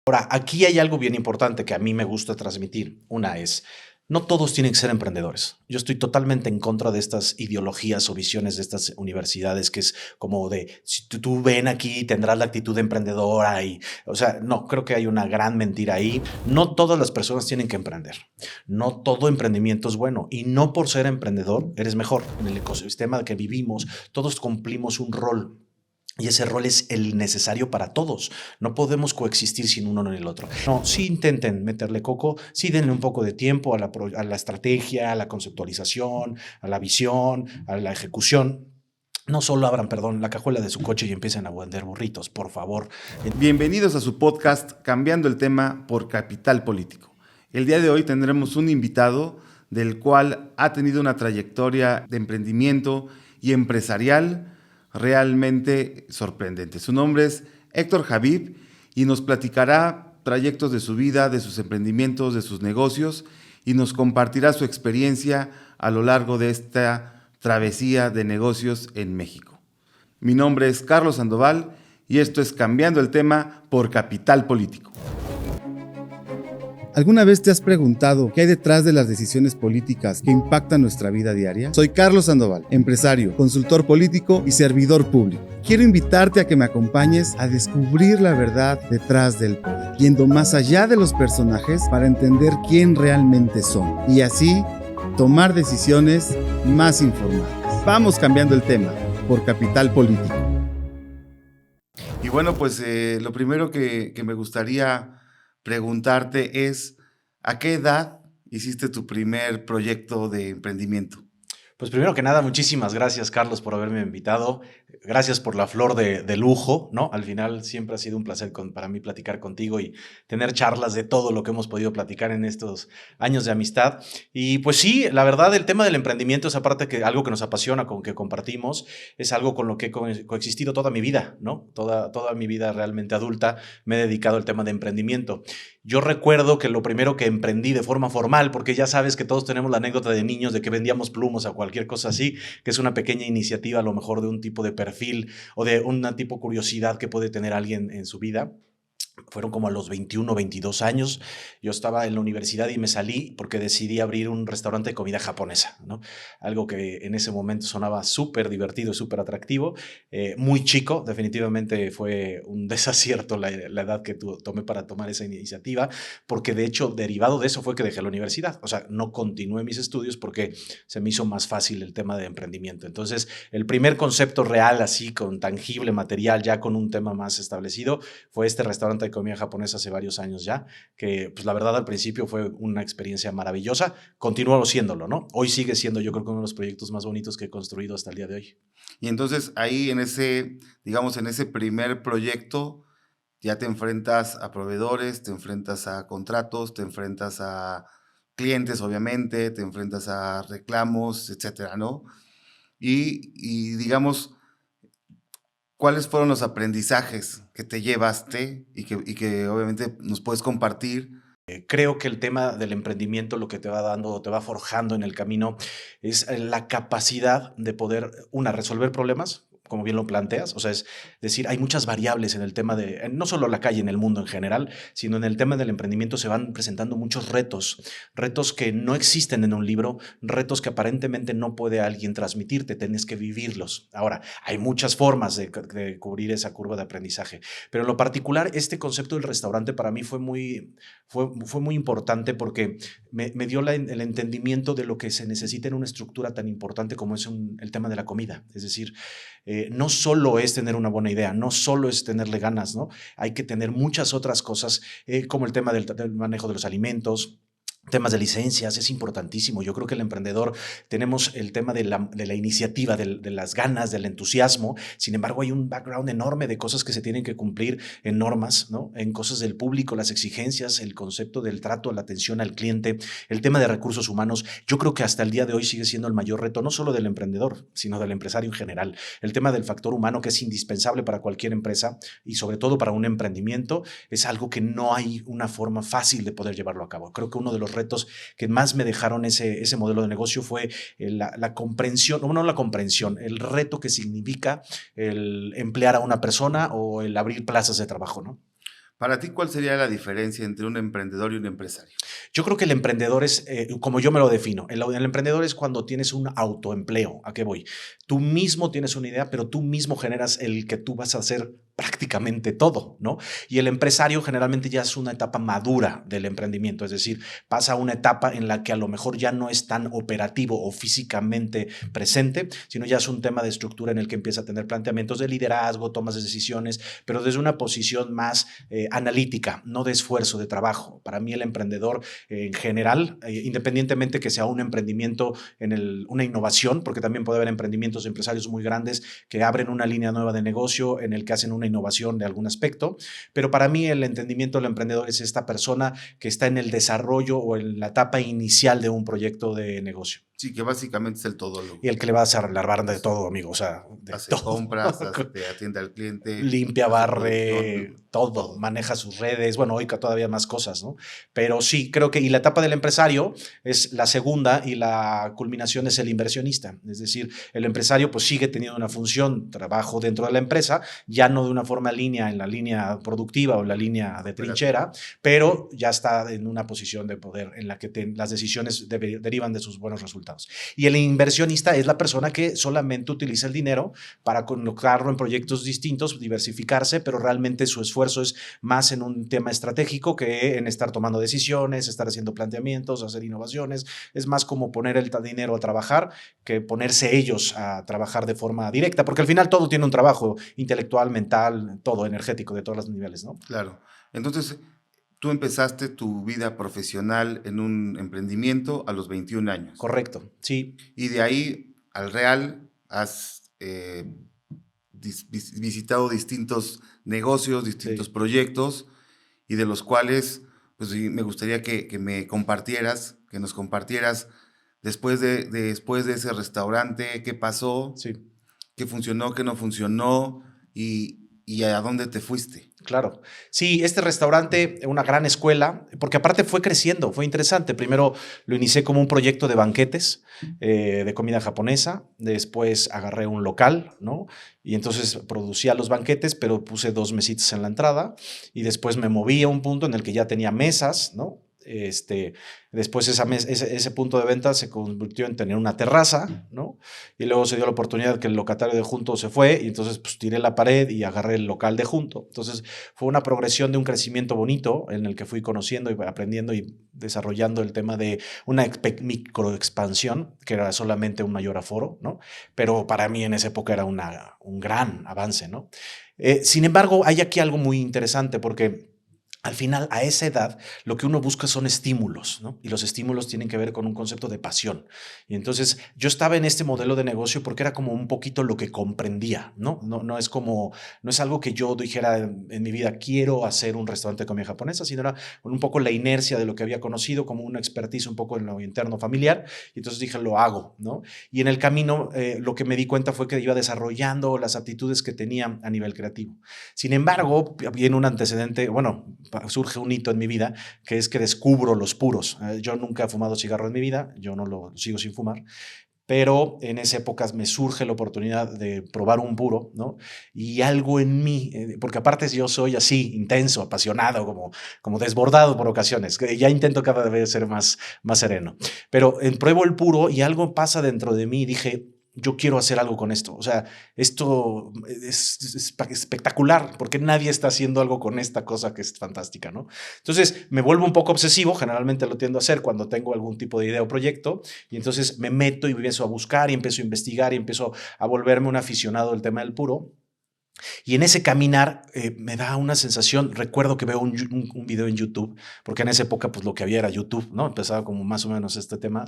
Ahora, aquí hay algo bien importante que a mí me gusta transmitir. Una es, no todos tienen que ser emprendedores. Yo estoy totalmente en contra de estas ideologías o visiones de estas universidades que es como de, si tú ven aquí tendrás la actitud emprendedora y, o sea, no, creo que hay una gran mentira ahí. No todas las personas tienen que emprender. No todo emprendimiento es bueno y no por ser emprendedor eres mejor. En el ecosistema que vivimos, todos cumplimos un rol. Y ese rol es el necesario para todos. No podemos coexistir sin uno en el otro. No, sí intenten meterle coco, sí denle un poco de tiempo a la estrategia, a la conceptualización, a la visión, a la ejecución. No solo abran, perdón, la cajuela de su coche y empiecen a vender burritos, por favor. Bienvenidos a su podcast Cambiando el tema por Capital Político. El día de hoy tendremos un invitado del cual ha tenido una trayectoria de emprendimiento y empresarial realmente sorprendente. Su nombre es Héctor Javib y nos platicará trayectos de su vida, de sus emprendimientos, de sus negocios y nos compartirá su experiencia a lo largo de esta travesía de negocios en México. Mi nombre es Carlos Sandoval y esto es Cambiando el tema por Capital Político. ¿Alguna vez te has preguntado qué hay detrás de las decisiones políticas que impactan nuestra vida diaria? Soy Carlos Sandoval, empresario, consultor político y servidor público. Quiero invitarte a que me acompañes a descubrir la verdad detrás del poder, yendo más allá de los personajes para entender quién realmente son y así tomar decisiones más informadas. Vamos cambiando el tema por Capital Político. Y bueno, pues lo primero que me gustaría preguntarte es, ¿a qué edad hiciste tu primer proyecto de emprendimiento? Pues primero que nada, muchísimas gracias, Carlos, por haberme invitado. Gracias por la flor de lujo, ¿no? Al final siempre ha sido un placer para mí platicar contigo y tener charlas de todo lo que hemos podido platicar en estos años de amistad. Y pues sí, la verdad, el tema del emprendimiento es aparte que algo que nos apasiona, con que compartimos, es algo con lo que he coexistido toda mi vida, ¿no? Toda mi vida realmente adulta me he dedicado al tema de emprendimiento. Yo recuerdo que lo primero que emprendí de forma formal, porque ya sabes que todos tenemos la anécdota de niños de que vendíamos plumos a cualquier cosa así, que es una pequeña iniciativa a lo mejor de un tipo de perfil o de una tipo curiosidad que puede tener alguien en su vida. Fueron como a los 21, 22 años. Yo estaba en la universidad y me salí porque decidí abrir un restaurante de comida japonesa, ¿no? Algo que en ese momento sonaba súper divertido y súper atractivo. Muy chico, definitivamente fue un desacierto la edad que tomé para tomar esa iniciativa, porque de hecho, derivado de eso fue que dejé la universidad. O sea, no continué mis estudios porque se me hizo más fácil el tema de emprendimiento. Entonces, el primer concepto real, así con tangible material, ya con un tema más establecido, fue este restaurante de comida japonesa hace varios años ya, que pues la verdad al principio fue una experiencia maravillosa, continuó siéndolo, ¿no? Hoy sigue siendo yo creo que uno de los proyectos más bonitos que he construido hasta el día de hoy. Y entonces ahí en ese, digamos, en ese primer proyecto ya te enfrentas a proveedores, te enfrentas a contratos, te enfrentas a clientes, obviamente, te enfrentas a reclamos, etcétera, ¿no? Y digamos, ¿cuáles fueron los aprendizajes que te llevaste y que obviamente nos puedes compartir? Creo que el tema del emprendimiento lo que te va dando, te va forjando en el camino es la capacidad de poder, una, resolver problemas, como bien lo planteas, o sea, es decir, hay muchas variables en el tema de, no solo la calle, en el mundo en general, sino en el tema del emprendimiento se van presentando muchos retos, retos que no existen en un libro, retos que aparentemente no puede alguien transmitirte, tienes que vivirlos. Ahora, hay muchas formas de cubrir esa curva de aprendizaje, pero en lo particular, este concepto del restaurante para mí fue muy importante porque me dio el entendimiento de lo que se necesita en una estructura tan importante como es el tema de la comida. Es decir, no solo es tener una buena idea, no solo es tenerle ganas, ¿no? Hay que tener muchas otras cosas, como el tema del manejo de los alimentos. Temas de licencias, es importantísimo. Yo creo que el emprendedor tenemos el tema de la iniciativa, de las ganas, del entusiasmo. Sin embargo, hay un background enorme de cosas que se tienen que cumplir en normas, ¿no? En cosas del público, las exigencias, el concepto del trato, la atención al cliente, el tema de recursos humanos. Yo creo que hasta el día de hoy sigue siendo el mayor reto, no solo del emprendedor, sino del empresario en general. El tema del factor humano, que es indispensable para cualquier empresa y sobre todo para un emprendimiento, es algo que no hay una forma fácil de poder llevarlo a cabo. Creo que uno de los retos que más me dejaron ese modelo de negocio fue la comprensión, no la comprensión, el reto que significa el emplear a una persona o el abrir plazas de trabajo, ¿no? Para ti, ¿cuál sería la diferencia entre un emprendedor y un empresario? Yo creo que el emprendedor es, como yo me lo defino, el emprendedor es cuando tienes un autoempleo. ¿A qué voy? Tú mismo tienes una idea, pero tú mismo generas el que tú vas a hacer prácticamente todo, ¿no? Y el empresario generalmente ya es una etapa madura del emprendimiento, es decir, pasa a una etapa en la que a lo mejor ya no es tan operativo o físicamente presente, sino ya es un tema de estructura en el que empieza a tener planteamientos de liderazgo, tomas de decisiones, pero desde una posición más analítica, no de esfuerzo, de trabajo. Para mí el emprendedor en general, independientemente que sea un emprendimiento una innovación, porque también puede haber emprendimientos de empresarios muy grandes que abren una línea nueva de negocio en el que hacen una innovación de algún aspecto, pero para mí el entendimiento del emprendedor es esta persona que está en el desarrollo o en la etapa inicial de un proyecto de negocio. Sí, que básicamente es el todólogo. Y el que le va a hacer la banda de todo, amigo, o sea, de hace todo. compras, atiende al cliente, limpia, barre, todo, todo, maneja sus redes, bueno, hoy todavía más cosas, ¿no? Pero sí, creo que, y la etapa del empresario es la segunda y la culminación es el inversionista, es decir, el empresario pues sigue teniendo una función, trabajo dentro de la empresa, ya no de una forma en la línea productiva o en la línea de trinchera, pero ya está en una posición de poder en la que las decisiones derivan de sus buenos resultados. Y el inversionista es la persona que solamente utiliza el dinero para colocarlo en proyectos distintos, diversificarse, pero realmente su esfuerzo es más en un tema estratégico que en estar tomando decisiones, estar haciendo planteamientos, hacer innovaciones. Es más como poner el dinero a trabajar que ponerse ellos a trabajar de forma directa, porque al final todo tiene un trabajo intelectual, mental, todo energético de todos los niveles, ¿no? Claro. Entonces, tú empezaste tu vida profesional en un emprendimiento a los 21 años. Correcto, sí. Y de ahí al Real has visitado distintos negocios, distintos proyectos, y de los cuales pues me gustaría que nos compartieras después de ese restaurante, qué pasó, qué funcionó, qué no funcionó y a dónde te fuiste. Claro. Sí, este restaurante, una gran escuela, porque aparte fue creciendo, fue interesante. Primero lo inicié como un proyecto de banquetes, de comida japonesa. Después agarré un local, ¿no? Y entonces producía los banquetes, pero puse 2 mesitas en la entrada. Y después me moví a un punto en el que ya tenía mesas, ¿no? Después ese punto de venta se convirtió en tener una terraza, ¿no? Y luego se dio la oportunidad que el locatario de junto se fue y entonces pues tiré la pared y agarré el local de junto. Entonces fue una progresión de un crecimiento bonito en el que fui conociendo y aprendiendo y desarrollando el tema de una microexpansión, que era solamente un mayor aforo, ¿no? Pero para mí en esa época era un gran avance, ¿no? Sin embargo, hay aquí algo muy interesante porque al final, a esa edad, lo que uno busca son estímulos, ¿no? Y los estímulos tienen que ver con un concepto de pasión. Y entonces yo estaba en este modelo de negocio porque era como un poquito lo que comprendía, ¿no? No es algo que yo dijera en mi vida, quiero hacer un restaurante de comida japonesa, sino era un poco la inercia de lo que había conocido, como una expertise un poco en lo interno familiar. Y entonces dije, lo hago, ¿no? Y en el camino, lo que me di cuenta fue que iba desarrollando las aptitudes que tenía a nivel creativo. Sin embargo, viene un antecedente, bueno, surge un hito en mi vida, que es que descubro los puros. Yo nunca he fumado cigarro en mi vida, yo no lo sigo sin fumar, pero en esa época me surge la oportunidad de probar un puro, ¿no? Y algo en mí, porque aparte yo soy así, intenso, apasionado, como desbordado por ocasiones, que ya intento cada vez ser más sereno, pero pruebo el puro y algo pasa dentro de mí y dije, yo quiero hacer algo con esto. O sea, esto es espectacular porque nadie está haciendo algo con esta cosa que es fantástica, ¿no? Entonces me vuelvo un poco obsesivo, generalmente lo tiendo a hacer cuando tengo algún tipo de idea o proyecto, y entonces me meto y empiezo a buscar y empiezo a investigar y empiezo a volverme un aficionado del tema del puro. Y en ese caminar me da una sensación, recuerdo que veo un video en YouTube, porque en esa época pues lo que había era YouTube, ¿no? Empezaba como más o menos este tema,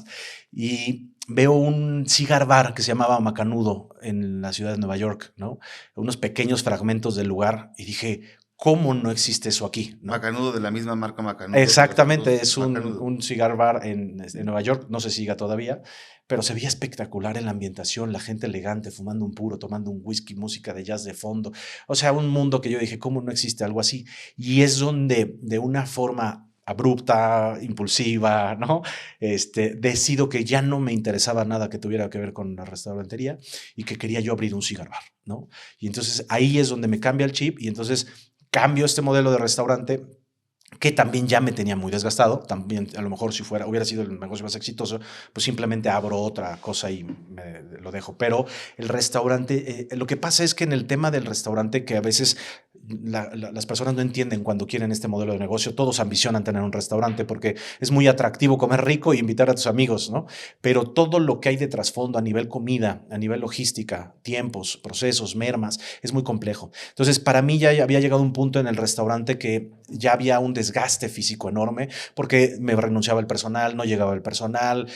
y veo un cigar bar que se llamaba Macanudo en la ciudad de Nueva York, ¿no? Unos pequeños fragmentos del lugar, y dije, ¿cómo no existe eso aquí? ¿No? Macanudo, de la misma marca Macanudo. Exactamente, es un cigar bar en Nueva York, no se siga todavía, pero se veía espectacular en la ambientación, la gente elegante, fumando un puro, tomando un whisky, música de jazz de fondo. O sea, un mundo que yo dije, ¿cómo no existe algo así? Y es donde, de una forma abrupta, impulsiva, ¿no? Decido que ya no me interesaba nada que tuviera que ver con la restaurantería y que quería yo abrir un cigar bar, ¿no? Y entonces ahí es donde me cambia el chip y entonces cambio este modelo de restaurante que también ya me tenía muy desgastado. También, a lo mejor, si hubiera sido el negocio más exitoso, pues simplemente abro otra cosa y lo dejo. Pero el restaurante, lo que pasa es que en el tema del restaurante, que a veces las personas no entienden cuando quieren este modelo de negocio, todos ambicionan tener un restaurante porque es muy atractivo comer rico y invitar a tus amigos, ¿no? Pero todo lo que hay de trasfondo a nivel comida, a nivel logística, tiempos, procesos, mermas, es muy complejo. Entonces, para mí ya había llegado un punto en el restaurante que ya había un desgaste físico enorme porque me renunciaba el personal, no llegaba el personal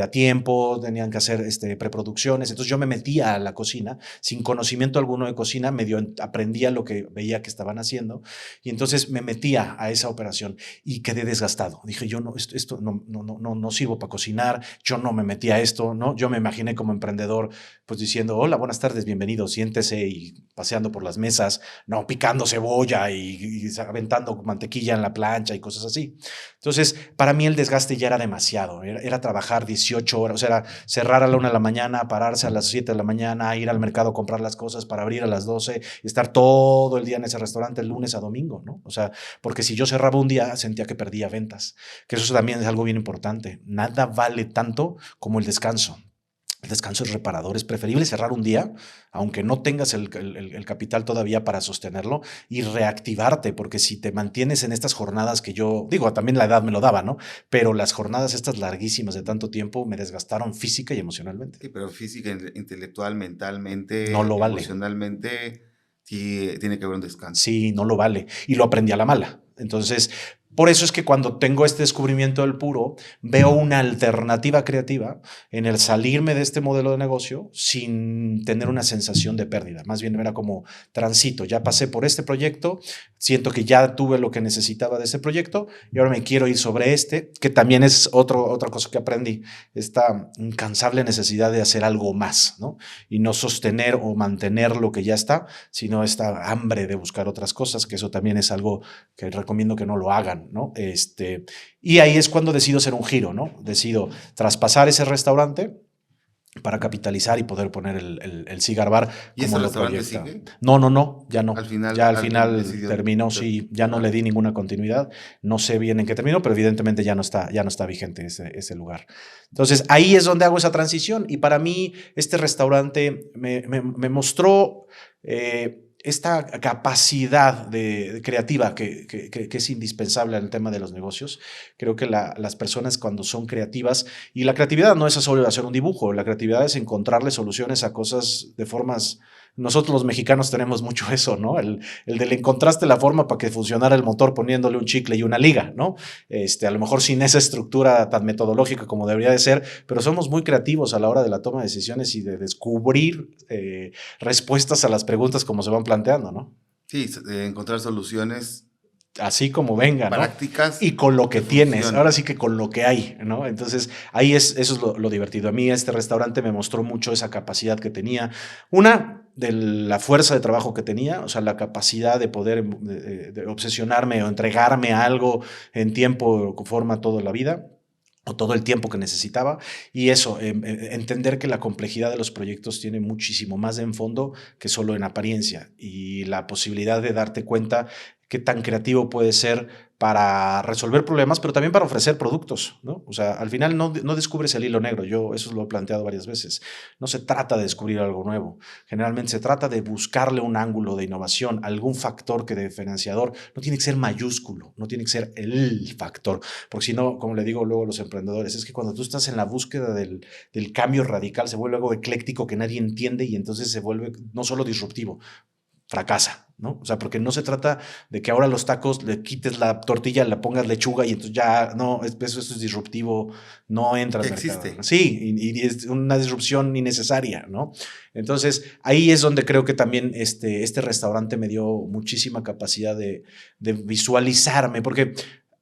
a tiempo, tenían que hacer preproducciones. Entonces yo me metía a la cocina sin conocimiento alguno de cocina, medio aprendía lo que veía que estaban haciendo y entonces me metía a esa operación y quedé desgastado. Dije, yo esto no sirvo para cocinar, yo no me metí a esto, ¿no? Yo me imaginé como emprendedor pues diciendo, hola, buenas tardes, bienvenido, siéntese, y paseando por las mesas, no, picando cebolla y aventando mantequilla en la plancha y cosas así. Entonces, para mí el desgaste ya era demasiado. Era trabajar 18 horas, o sea, era cerrar a la 1 de la mañana, pararse a las 7 de la mañana, ir al mercado a comprar las cosas para abrir a las 12 y estar todo el día en ese restaurante, el lunes a domingo, ¿no? O sea, porque si yo cerraba un día, sentía que perdía ventas. Que eso también es algo bien importante. Nada vale tanto como el descanso. El descanso es reparador, es preferible cerrar un día, aunque no tengas el capital todavía para sostenerlo, y reactivarte, porque si te mantienes en estas jornadas que yo, digo, también la edad me lo daba, ¿no? Pero las jornadas estas larguísimas de tanto tiempo me desgastaron física y emocionalmente. Sí, pero física, intelectual, mentalmente, no lo vale. Emocionalmente, sí, tiene que haber un descanso. Sí, no lo vale. Y lo aprendí a la mala. Entonces, por eso es que cuando tengo este descubrimiento del puro, veo una alternativa creativa en el salirme de este modelo de negocio sin tener una sensación de pérdida. Más bien era como transito. Ya pasé por este proyecto, siento que ya tuve lo que necesitaba de ese proyecto y ahora me quiero ir sobre este, que también es otra cosa que aprendí, esta incansable necesidad de hacer algo más, ¿no? Y no sostener o mantener lo que ya está, sino esta hambre de buscar otras cosas, que eso también es algo que recomiendo que no lo hagan, ¿no? Y ahí es cuando decido hacer un giro, ¿no? Decido traspasar ese restaurante para capitalizar y poder poner el Cigar Bar como lo proyecta. ¿Sigue? No, ya no. Al final terminó, sí, ya no le di ninguna continuidad. No sé bien en qué terminó, pero evidentemente ya no está vigente ese lugar. Entonces ahí es donde hago esa transición y para mí este restaurante me mostró esta capacidad creativa que es indispensable en el tema de los negocios. Creo que las personas cuando son creativas, y la creatividad no es solo hacer un dibujo, la creatividad es encontrarle soluciones a cosas de formas. Nosotros los mexicanos tenemos mucho eso, ¿no? El de le encontraste la forma para que funcionara el motor poniéndole un chicle y una liga, ¿no? A lo mejor sin esa estructura tan metodológica como debería de ser, pero somos muy creativos a la hora de la toma de decisiones y de descubrir respuestas a las preguntas como se van planteando, ¿no? Sí, encontrar soluciones así como venga, prácticas, ¿no? Y con lo que tienes, ahora sí que con lo que hay, ¿no? Entonces, ahí eso es lo divertido. A mí este restaurante me mostró mucho esa capacidad que tenía. Una, de la fuerza de trabajo que tenía, o sea, la capacidad de poder de obsesionarme o entregarme a algo en tiempo, forma toda la vida, o todo el tiempo que necesitaba, y eso, entender que la complejidad de los proyectos tiene muchísimo más en fondo que solo en apariencia, y la posibilidad de darte cuenta qué tan creativo puede ser para resolver problemas, pero también para ofrecer productos, ¿no? O sea, al final no descubres el hilo negro. Yo eso lo he planteado varias veces. No se trata de descubrir algo nuevo. Generalmente se trata de buscarle un ángulo de innovación, algún factor que de diferenciador. No tiene que ser mayúsculo, no tiene que ser el factor, porque si no, como le digo luego a los emprendedores, es que cuando tú estás en la búsqueda del cambio radical, se vuelve algo ecléctico que nadie entiende y entonces se vuelve no solo disruptivo, fracasa, ¿no? O sea, porque no se trata de que ahora los tacos le quites la tortilla, le pongas lechuga y entonces ya, no, eso es disruptivo, no entra al mercado. Existe. Sí, y es una disrupción innecesaria, ¿no? Entonces, ahí es donde creo que también este restaurante me dio muchísima capacidad de visualizarme, porque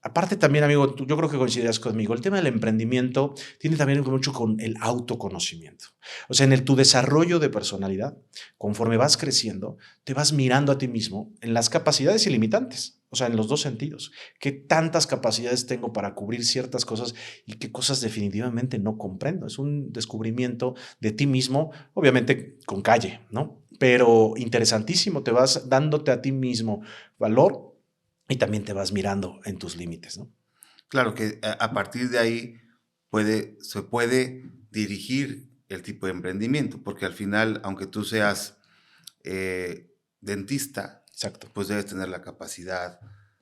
aparte también, amigo, yo creo que coincidirás conmigo, el tema del emprendimiento tiene también mucho con el autoconocimiento. O sea, en tu desarrollo de personalidad, conforme vas creciendo, te vas mirando a ti mismo en las capacidades ilimitantes. O sea, en los dos sentidos. ¿Qué tantas capacidades tengo para cubrir ciertas cosas y qué cosas definitivamente no comprendo? Es un descubrimiento de ti mismo, obviamente con calle, ¿no? Pero interesantísimo, te vas dándote a ti mismo valor y también te vas mirando en tus límites, ¿no? Claro que a partir de ahí se puede dirigir el tipo de emprendimiento, porque al final, aunque tú seas dentista, Exacto. pues debes tener la capacidad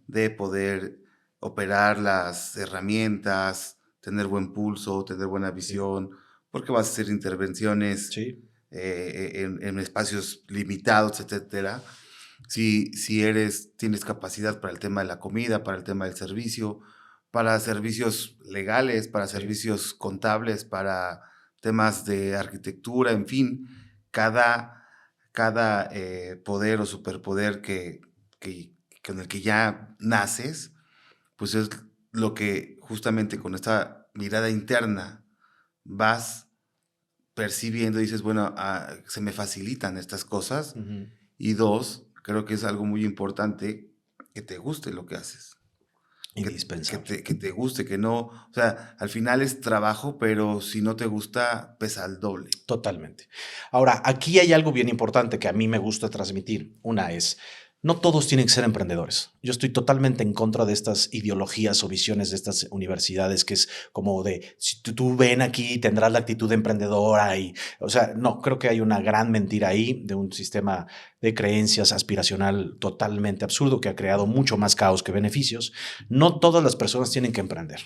de poder operar las herramientas, tener buen pulso, tener buena visión, porque vas a hacer intervenciones Sí. en espacios limitados, etcétera. Si tienes capacidad para el tema de la comida, para el tema del servicio, para servicios legales, para Sí. servicios contables, para temas de arquitectura, en fin, cada poder o superpoder con el que ya naces, pues es lo que justamente con esta mirada interna vas percibiendo y dices, bueno, se me facilitan estas cosas. Uh-huh. Y dos, creo que es algo muy importante que te guste lo que haces. Indispensable. Que te guste, que no, o sea, al final es trabajo, pero si no te gusta, pesa al doble. Totalmente. Ahora, aquí hay algo bien importante que a mí me gusta transmitir. Una es, no todos tienen que ser emprendedores. Yo estoy totalmente en contra de estas ideologías o visiones de estas universidades que es como de, si tú ven aquí tendrás la actitud emprendedora y, o sea, no, creo que hay una gran mentira ahí de un sistema de creencias aspiracional totalmente absurdo que ha creado mucho más caos que beneficios. No todas las personas tienen que emprender.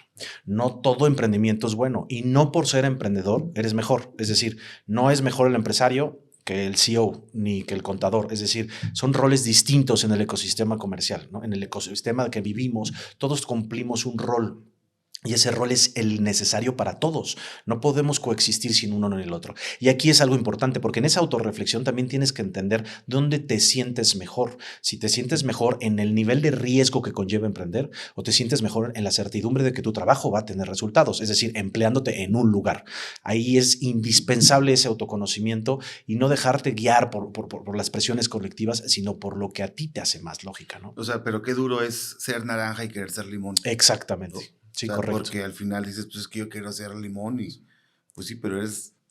No todo emprendimiento es bueno y no por ser emprendedor eres mejor. Es decir, no es mejor el empresario que el CEO ni que el contador. Es decir, son roles distintos en el ecosistema comercial, ¿no? En el ecosistema que vivimos, todos cumplimos un rol. Y ese rol es el necesario para todos. No podemos coexistir sin uno en el otro. Y aquí es algo importante, porque en esa autorreflexión también tienes que entender dónde te sientes mejor. Si te sientes mejor en el nivel de riesgo que conlleva emprender, o te sientes mejor en la certidumbre de que tu trabajo va a tener resultados, es decir, empleándote en un lugar. Ahí es indispensable ese autoconocimiento y no dejarte guiar por las presiones colectivas, sino por lo que a ti te hace más lógica, ¿no? O sea, pero qué duro es ser naranja y querer ser limón. Exactamente. Sí, o sea, correcto. Porque al final dices, pues es que yo quiero ser limón y pues sí, pero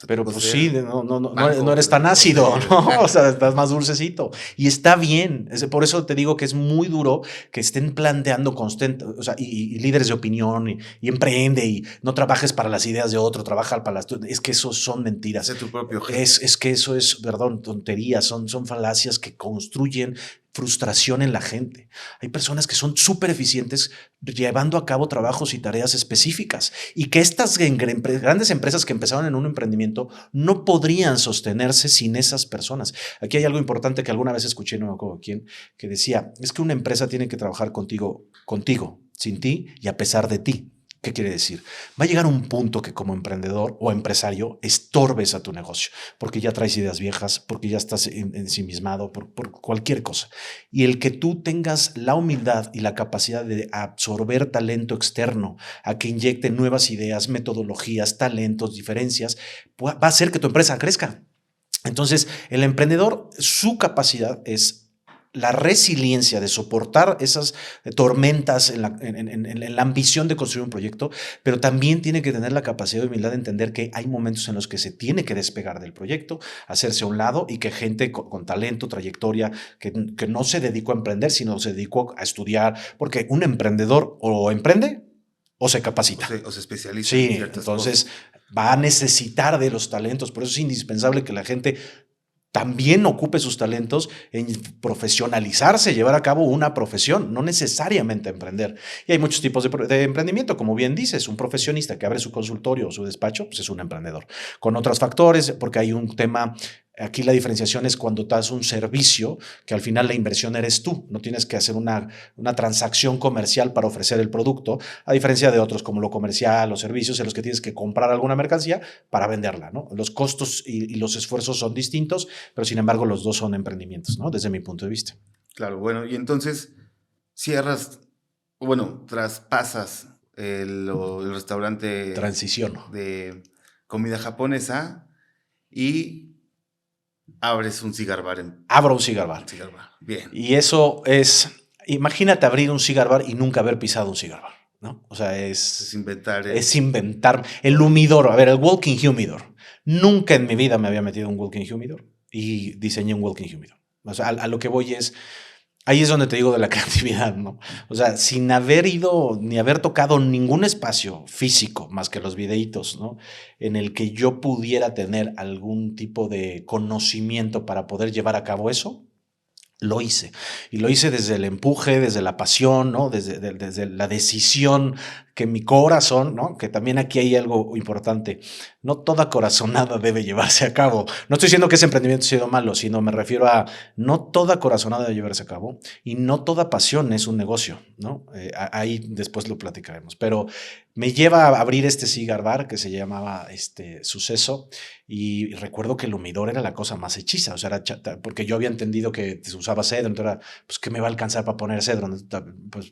Pero pues sí, no eres tan ácido, sí, ¿no? O sea, estás más dulcecito. Y está bien. Por eso te digo que es muy duro que estén planteando constante, o sea, y líderes de opinión y emprende y no trabajes para las ideas de otro, trabaja para las... Es que eso son mentiras. Sé tu propio jefe. Es que eso es, perdón, tonterías, son falacias que construyen frustración en la gente. Hay personas que son súper eficientes llevando a cabo trabajos y tareas específicas y que estas grandes empresas que empezaron en un emprendimiento no podrían sostenerse sin esas personas. Aquí hay algo importante que alguna vez escuché, no me acuerdo quién, que decía, es que una empresa tiene que trabajar contigo, sin ti y a pesar de ti. ¿Qué quiere decir? Va a llegar un punto que como emprendedor o empresario estorbes a tu negocio, porque ya traes ideas viejas, porque ya estás ensimismado, por cualquier cosa. Y el que tú tengas la humildad y la capacidad de absorber talento externo, a que inyecte nuevas ideas, metodologías, talentos, diferencias, va a hacer que tu empresa crezca. Entonces, el emprendedor, su capacidad es la resiliencia de soportar esas tormentas en la ambición de construir un proyecto, pero también tiene que tener la capacidad de humildad de entender que hay momentos en los que se tiene que despegar del proyecto, hacerse a un lado y que gente con talento, trayectoria, que no se dedicó a emprender, sino se dedicó a estudiar, porque un emprendedor o emprende o se capacita. O se especializa sí, en ciertas entonces cosas. Va a necesitar de los talentos, por eso es indispensable que la gente también ocupe sus talentos en profesionalizarse, llevar a cabo una profesión, no necesariamente emprender. Y hay muchos tipos de emprendimiento, como bien dices, un profesionista que abre su consultorio o su despacho, pues es un emprendedor. Con otros factores, porque hay un tema, aquí la diferenciación es cuando das un servicio, que al final la inversión eres tú, no tienes que hacer una transacción comercial para ofrecer el producto, a diferencia de otros como lo comercial, los servicios en los que tienes que comprar alguna mercancía para venderla, ¿no? Los costos y los esfuerzos son distintos, pero sin embargo los dos son emprendimientos, ¿no? Desde mi punto de vista. Claro, bueno, y entonces traspasas el restaurante Transiciono. de comida japonesa y abres un cigar bar. Abro un cigar bar. Bien. Y eso es Imagínate abrir un cigar bar y nunca haber pisado un cigar bar, ¿no? O sea, Es inventar. es inventar. El humidor, a ver, el walking humidor. Nunca en mi vida me había metido un walking humidor y diseñé un walking humidor. O sea, a lo que voy es, ahí es donde te digo de la creatividad, ¿no? O sea, sin haber ido ni haber tocado ningún espacio físico más que los videitos, ¿no? En el que yo pudiera tener algún tipo de conocimiento para poder llevar a cabo eso, lo hice. Y lo hice desde el empuje, desde la pasión, ¿no? Desde la decisión que mi corazón, ¿no? Que también aquí hay algo importante. No toda corazonada debe llevarse a cabo. No estoy diciendo que ese emprendimiento ha sido malo, sino me refiero a no toda corazonada debe llevarse a cabo y no toda pasión es un negocio, ¿no? Ahí después lo platicaremos. Pero me lleva a abrir este cigar bar que se llamaba Suceso. Y recuerdo que el humidor era la cosa más hechiza, o sea, era chata, porque yo había entendido que se usaba cedro, entonces era, pues, ¿qué me va a alcanzar para poner cedro? Pues,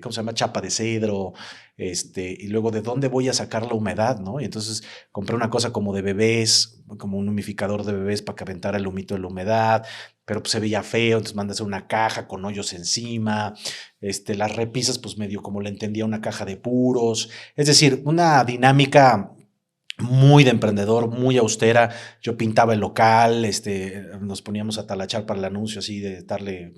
¿cómo se llama? Chapa de cedro, y luego, ¿de dónde voy a sacar la humedad, no? Y entonces compré una cosa como de bebés, como un humidificador de bebés para que aventara el humito de la humedad, pero pues se veía feo, entonces mandé a hacer una caja con hoyos encima, las repisas, pues medio como le entendía, una caja de puros, es decir, una dinámica muy de emprendedor, muy austera. Yo pintaba el local, nos poníamos a talachar para el anuncio, así de darle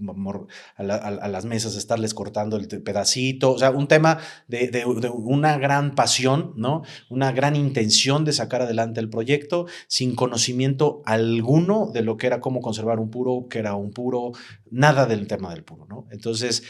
a las mesas, estarles cortando el pedacito. O sea, un tema de una gran pasión, ¿no? Una gran intención de sacar adelante el proyecto sin conocimiento alguno de lo que era cómo conservar un puro, que era un puro, nada del tema del puro, ¿no? Entonces,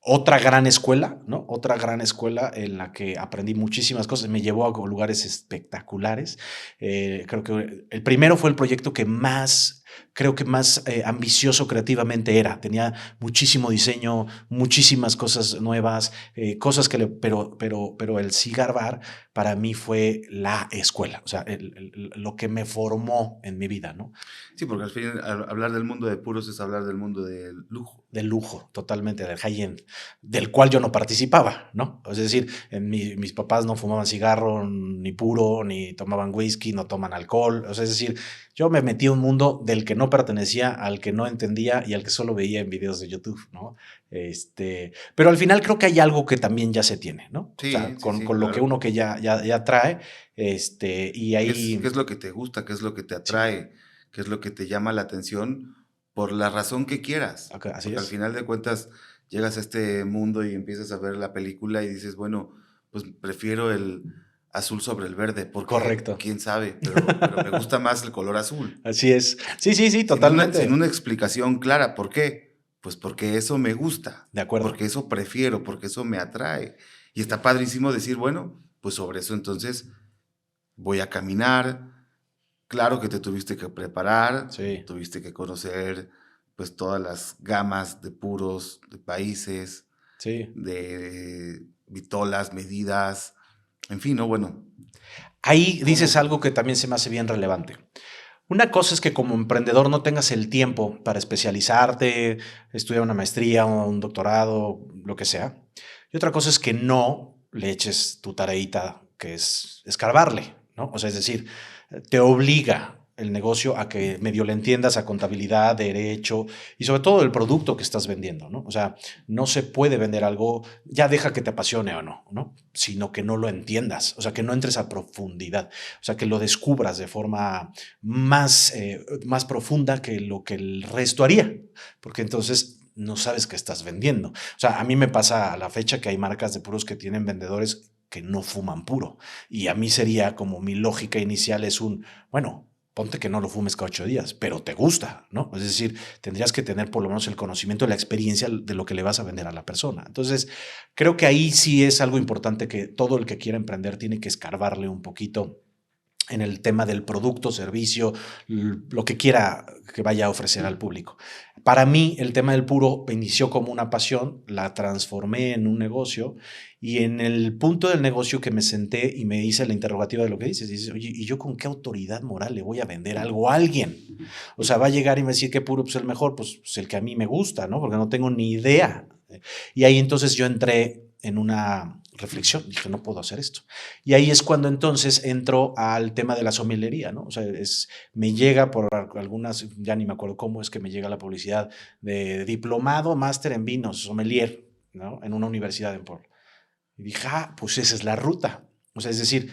otra gran escuela, ¿no? Otra gran escuela en la que aprendí muchísimas cosas, me llevó a lugares espectaculares. Creo que el primero fue el proyecto que más, creo que más ambicioso creativamente era. Tenía muchísimo diseño, muchísimas cosas nuevas, cosas que pero el Cigar Bar para mí fue la escuela, o sea, lo que me formó en mi vida, ¿no? Sí, porque al fin hablar del mundo de puros es hablar del mundo del lujo. Del lujo, totalmente, del high-end, del cual yo no participaba, ¿no? Es decir, mis papás no fumaban cigarro ni puro, ni tomaban whisky, no toman alcohol. O sea, es decir, yo me metí a un mundo del que no pertenecía, al que no entendía y al que solo veía en videos de YouTube, ¿no? Pero al final creo que hay algo que también ya se tiene, ¿no? Sí, o sea, sí, con sí, lo claro. que uno que ya trae, y ahí... ¿Qué es lo que te gusta? ¿Qué es lo que te atrae? ¿Qué es lo que te llama la atención? Por la razón que quieras. Okay, así Porque es. al final de cuentas llegas a este mundo y empiezas a ver la película y dices, bueno, pues prefiero el azul sobre el verde, porque Correcto. quién sabe, pero me gusta más el color azul. Así es. Sí, totalmente. Sin una explicación clara. ¿Por qué? Pues porque eso me gusta. De acuerdo. Porque eso prefiero, porque eso me atrae. Y está padrísimo decir, bueno, pues sobre eso entonces voy a caminar. Claro que te tuviste que preparar, Sí. tuviste que conocer pues todas las gamas de puros, de países, Sí. de vitolas, medidas, en fin, ¿no? Bueno. Ahí dices algo que también se me hace bien relevante. Una cosa es que como emprendedor no tengas el tiempo para especializarte, estudiar una maestría o un doctorado, lo que sea. Y otra cosa es que no le eches tu tareita, que es escarbarle, ¿no? O sea, es decir, te obliga el negocio a que medio le entiendas a contabilidad, derecho y sobre todo el producto que estás vendiendo, ¿no? O sea, no se puede vender algo, ya deja que te apasione o no, ¿no? Sino que no lo entiendas, o sea, que no entres a profundidad, o sea, que lo descubras de forma más profunda que lo que el resto haría, porque entonces no sabes qué estás vendiendo. O sea, a mí me pasa a la fecha que hay marcas de puros que tienen vendedores que no fuman puro y a mí sería como mi lógica inicial es bueno, ponte que no lo fumes cada 8 días, pero te gusta, ¿no? Es decir, tendrías que tener por lo menos el conocimiento, la experiencia de lo que le vas a vender a la persona. Entonces, creo que ahí sí es algo importante que todo el que quiera emprender tiene que escarbarle un poquito en el tema del producto, servicio, lo que quiera que vaya a ofrecer al público. Para mí, el tema del puro inició como una pasión, la transformé en un negocio y en el punto del negocio que me senté y me hice la interrogativa de lo que dices, oye, ¿y yo con qué autoridad moral le voy a vender algo a alguien? O sea, va a llegar y me va a decir que puro es el mejor, pues el que a mí me gusta, ¿no? Porque no tengo ni idea. Y ahí entonces yo entré en una reflexión. Dije, no puedo hacer esto. Y ahí es cuando entonces entro al tema de la somelería, ¿no? O sea, me llega por algunas, ya ni me acuerdo cómo es que me llega la publicidad de diplomado, máster en vinos, sommelier, ¿no? En una universidad en Puebla. Y dije, pues esa es la ruta. O sea, es decir,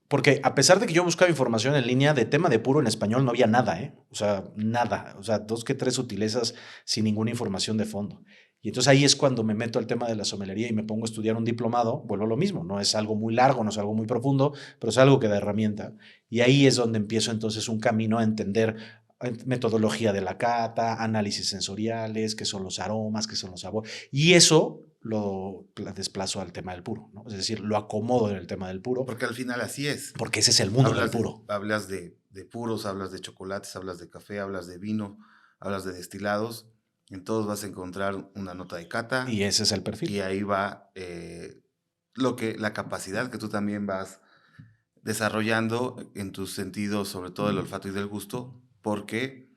porque a pesar de que yo buscaba información en línea de tema de puro en español, no había nada, ¿eh? O sea, nada. O sea, 2 que 3 sutilezas sin ninguna información de fondo. Y entonces ahí es cuando me meto al tema de la somelería y me pongo a estudiar un diplomado, vuelvo a lo mismo, no es algo muy largo, no es algo muy profundo, pero es algo que da herramienta. Y ahí es donde empiezo entonces un camino a entender metodología de la cata, análisis sensoriales, qué son los aromas, qué son los sabores. Y eso lo desplazo al tema del puro, ¿no? Es decir, lo acomodo en el tema del puro. Porque al final así es. Porque ese es el mundo del puro. Hablas de puros, hablas de chocolates, hablas de café, hablas de vino, hablas de destilados. En todos vas a encontrar una nota de cata. Y ese es el perfil. Y ahí va la capacidad que tú también vas desarrollando en tus sentidos, sobre todo el olfato y del gusto, porque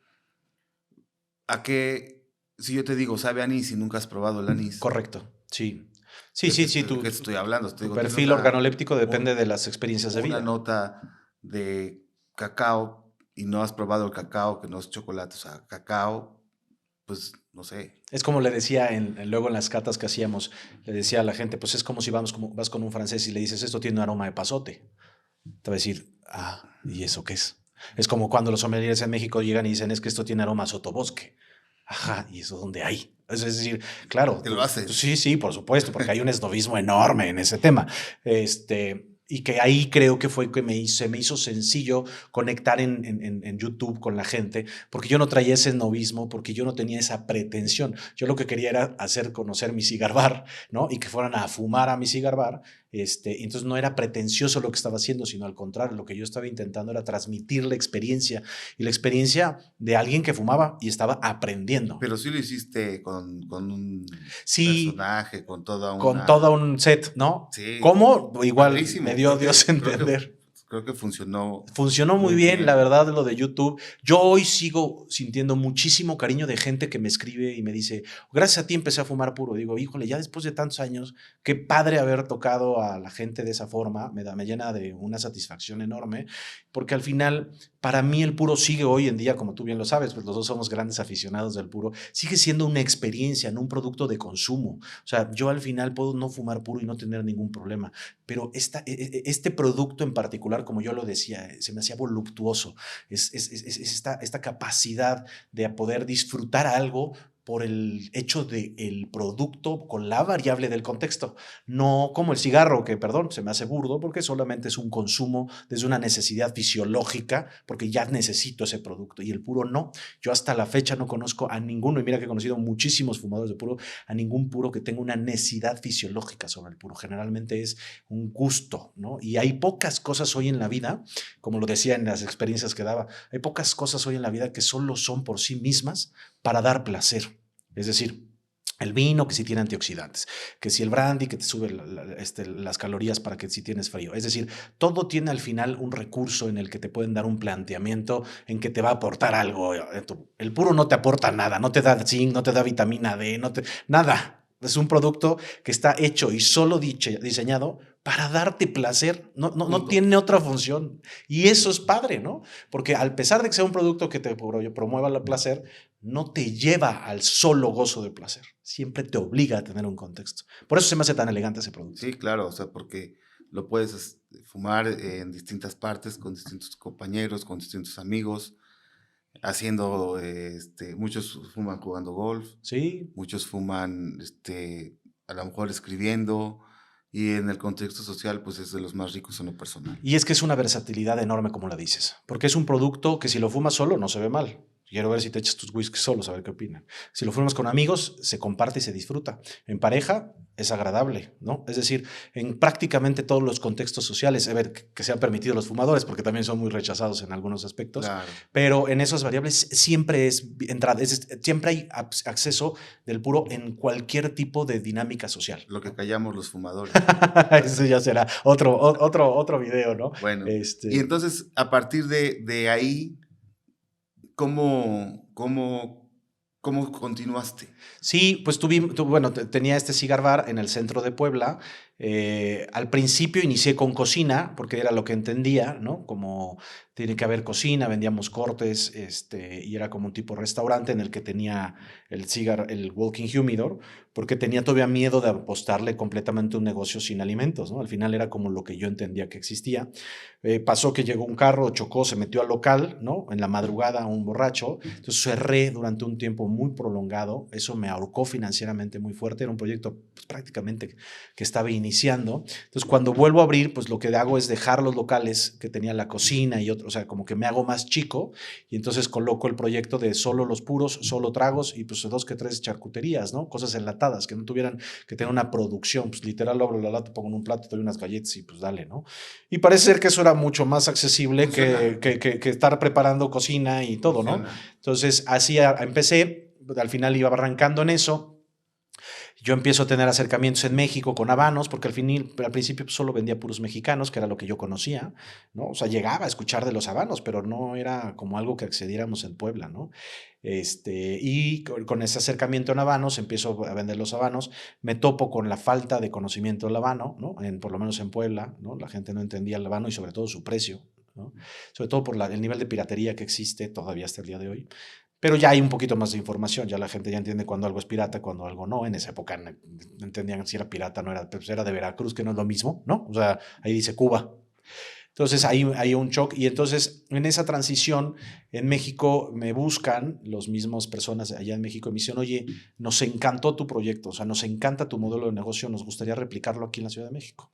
si yo te digo, sabe anís y nunca has probado el anís. Correcto, sí. Sí. ¿De qué estoy hablando? Tu perfil organoléptico depende de las experiencias de vida. Una nota de cacao y no has probado el cacao, que no es chocolate, o sea, cacao, pues no sé. Es como le decía luego en las catas que hacíamos, le decía a la gente, pues es como si vas con un francés y le dices, esto tiene un aroma de pasote. Te va a decir, ¿y eso qué es? Es como cuando los sommeliers en México llegan y dicen, es que esto tiene aroma a sotobosque. Ajá, ¿y eso dónde hay? Es decir, claro. ¿Te lo haces? Sí, por supuesto, porque hay un esnovismo enorme en ese tema. Y que ahí creo que fue que se me hizo sencillo conectar en YouTube con la gente, porque yo no traía ese novismo, porque yo no tenía esa pretensión. Yo lo que quería era hacer conocer mi cigar bar, ¿no? Y que fueran a fumar a mi cigar bar. Entonces no era pretencioso lo que estaba haciendo, sino al contrario, lo que yo estaba intentando era transmitir la experiencia, y la experiencia de alguien que fumaba y estaba aprendiendo. Pero sí lo hiciste con un personaje, con todo un set, ¿no? Sí. ¿Cómo? Igual padrísimo. me dio Dios a entender. Creo que funcionó. Funcionó muy bien, la verdad, lo de YouTube. Yo hoy sigo sintiendo muchísimo cariño de gente que me escribe y me dice, gracias a ti empecé a fumar puro. Digo, híjole, ya después de tantos años, qué padre haber tocado a la gente de esa forma. Me llena de una satisfacción enorme, porque al final, para mí el puro sigue hoy en día, como tú bien lo sabes, pues los dos somos grandes aficionados del puro, sigue siendo una experiencia, no un producto de consumo. O sea, yo al final puedo no fumar puro y no tener ningún problema, pero este producto en particular, como yo lo decía, se me hacía voluptuoso. Es esta capacidad de poder disfrutar algo por el hecho del producto con la variable del contexto. No como el cigarro, que, perdón, se me hace burdo porque solamente es un consumo desde una necesidad fisiológica, porque ya necesito ese producto. Y el puro no. Yo hasta la fecha no conozco a ninguno, y mira que he conocido muchísimos fumadores de puro, a ningún puro que tenga una necesidad fisiológica sobre el puro. Generalmente es un gusto, ¿no? Y hay pocas cosas hoy en la vida, como lo decía en las experiencias que daba, hay pocas cosas hoy en la vida que solo son por sí mismas para dar placer. Es decir, el vino, que si tiene antioxidantes, que si el brandy, que te sube las calorías para que si tienes frío. Es decir, todo tiene al final un recurso en el que te pueden dar un planteamiento en que te va a aportar algo. El puro no te aporta nada, no te da zinc, no te da vitamina D, nada. Es un producto que está hecho y solo diseñado para darte placer, no tiene otra función. Y eso es padre, ¿no? Porque a pesar de que sea un producto que te promueva el placer, no te lleva al solo gozo de placer. Siempre te obliga a tener un contexto. Por eso se me hace tan elegante ese producto. Sí, claro, o sea, porque lo puedes fumar en distintas partes, con distintos compañeros, con distintos amigos, haciendo, muchos fuman jugando golf, sí, muchos fuman, a lo mejor escribiendo, y en el contexto social, pues es de los más ricos en lo personal. Y es que es una versatilidad enorme, como la dices, porque es un producto que si lo fumas solo no se ve mal. Quiero ver si te echas tus whisky solos, a ver qué opinan. Si lo fumas con amigos, se comparte y se disfruta. En pareja, es agradable, ¿no? Es decir, en prácticamente todos los contextos sociales, a ver, que sean permitidos los fumadores, porque también son muy rechazados en algunos aspectos, claro. Pero en esas variables siempre es entrada, siempre hay acceso del puro en cualquier tipo de dinámica social. Lo que callamos los fumadores. Eso ya será otro video, ¿no? Bueno, y entonces, a partir de ahí, ¿cómo ¿Cómo continuaste? Sí, pues tenía este cigar bar en el centro de Puebla. Al principio inicié con cocina, porque era lo que entendía, ¿no? Como tiene que haber cocina, vendíamos cortes, y era como un tipo de restaurante en el que tenía el walking humidor, porque tenía todavía miedo de apostarle completamente a un negocio sin alimentos, ¿no? Al final era como lo que yo entendía que existía. Pasó que llegó un carro, chocó, se metió al local, ¿no? En la madrugada, un borracho. Entonces cerré durante un tiempo muy prolongado. Eso me ahorcó financieramente muy fuerte. Era un proyecto pues, prácticamente que estaba iniciando. Entonces cuando vuelvo a abrir, pues lo que hago es dejar los locales que tenía la cocina y otro, o sea, como que me hago más chico y entonces coloco el proyecto de solo los puros, solo tragos y pues 2 que 3 charcuterías, ¿no? Cosas enlatadas que no tuvieran que tener una producción. Pues literal abro la lata, pongo en un plato, doy unas galletas y pues dale, ¿no? Y parece ser que eso era mucho más accesible que estar preparando cocina y todo, ¿no? Entonces, así empecé, al final iba arrancando en eso. Yo empiezo a tener acercamientos en México con habanos, porque al principio pues, solo vendía puros mexicanos, que era lo que yo conocía, ¿no? O sea, llegaba a escuchar de los habanos, pero no era como algo que accediéramos en Puebla, ¿no? Y con ese acercamiento en habanos, empiezo a vender los habanos, me topo con la falta de conocimiento del habano, ¿no? Por lo menos en Puebla, ¿no? La gente no entendía el habano y sobre todo su precio, ¿no? Sobre todo por el nivel de piratería que existe todavía hasta el día de hoy. Pero ya hay un poquito más de información, ya la gente ya entiende cuando algo es pirata, cuando algo no. En esa época no entendían si era pirata, no era, pues era de Veracruz, que no es lo mismo, ¿no? O sea, ahí dice Cuba. Entonces hay un shock y entonces en esa transición en México me buscan los mismos personas allá en México y me dicen, oye, nos encantó tu proyecto, o sea, nos encanta tu modelo de negocio, nos gustaría replicarlo aquí en la Ciudad de México.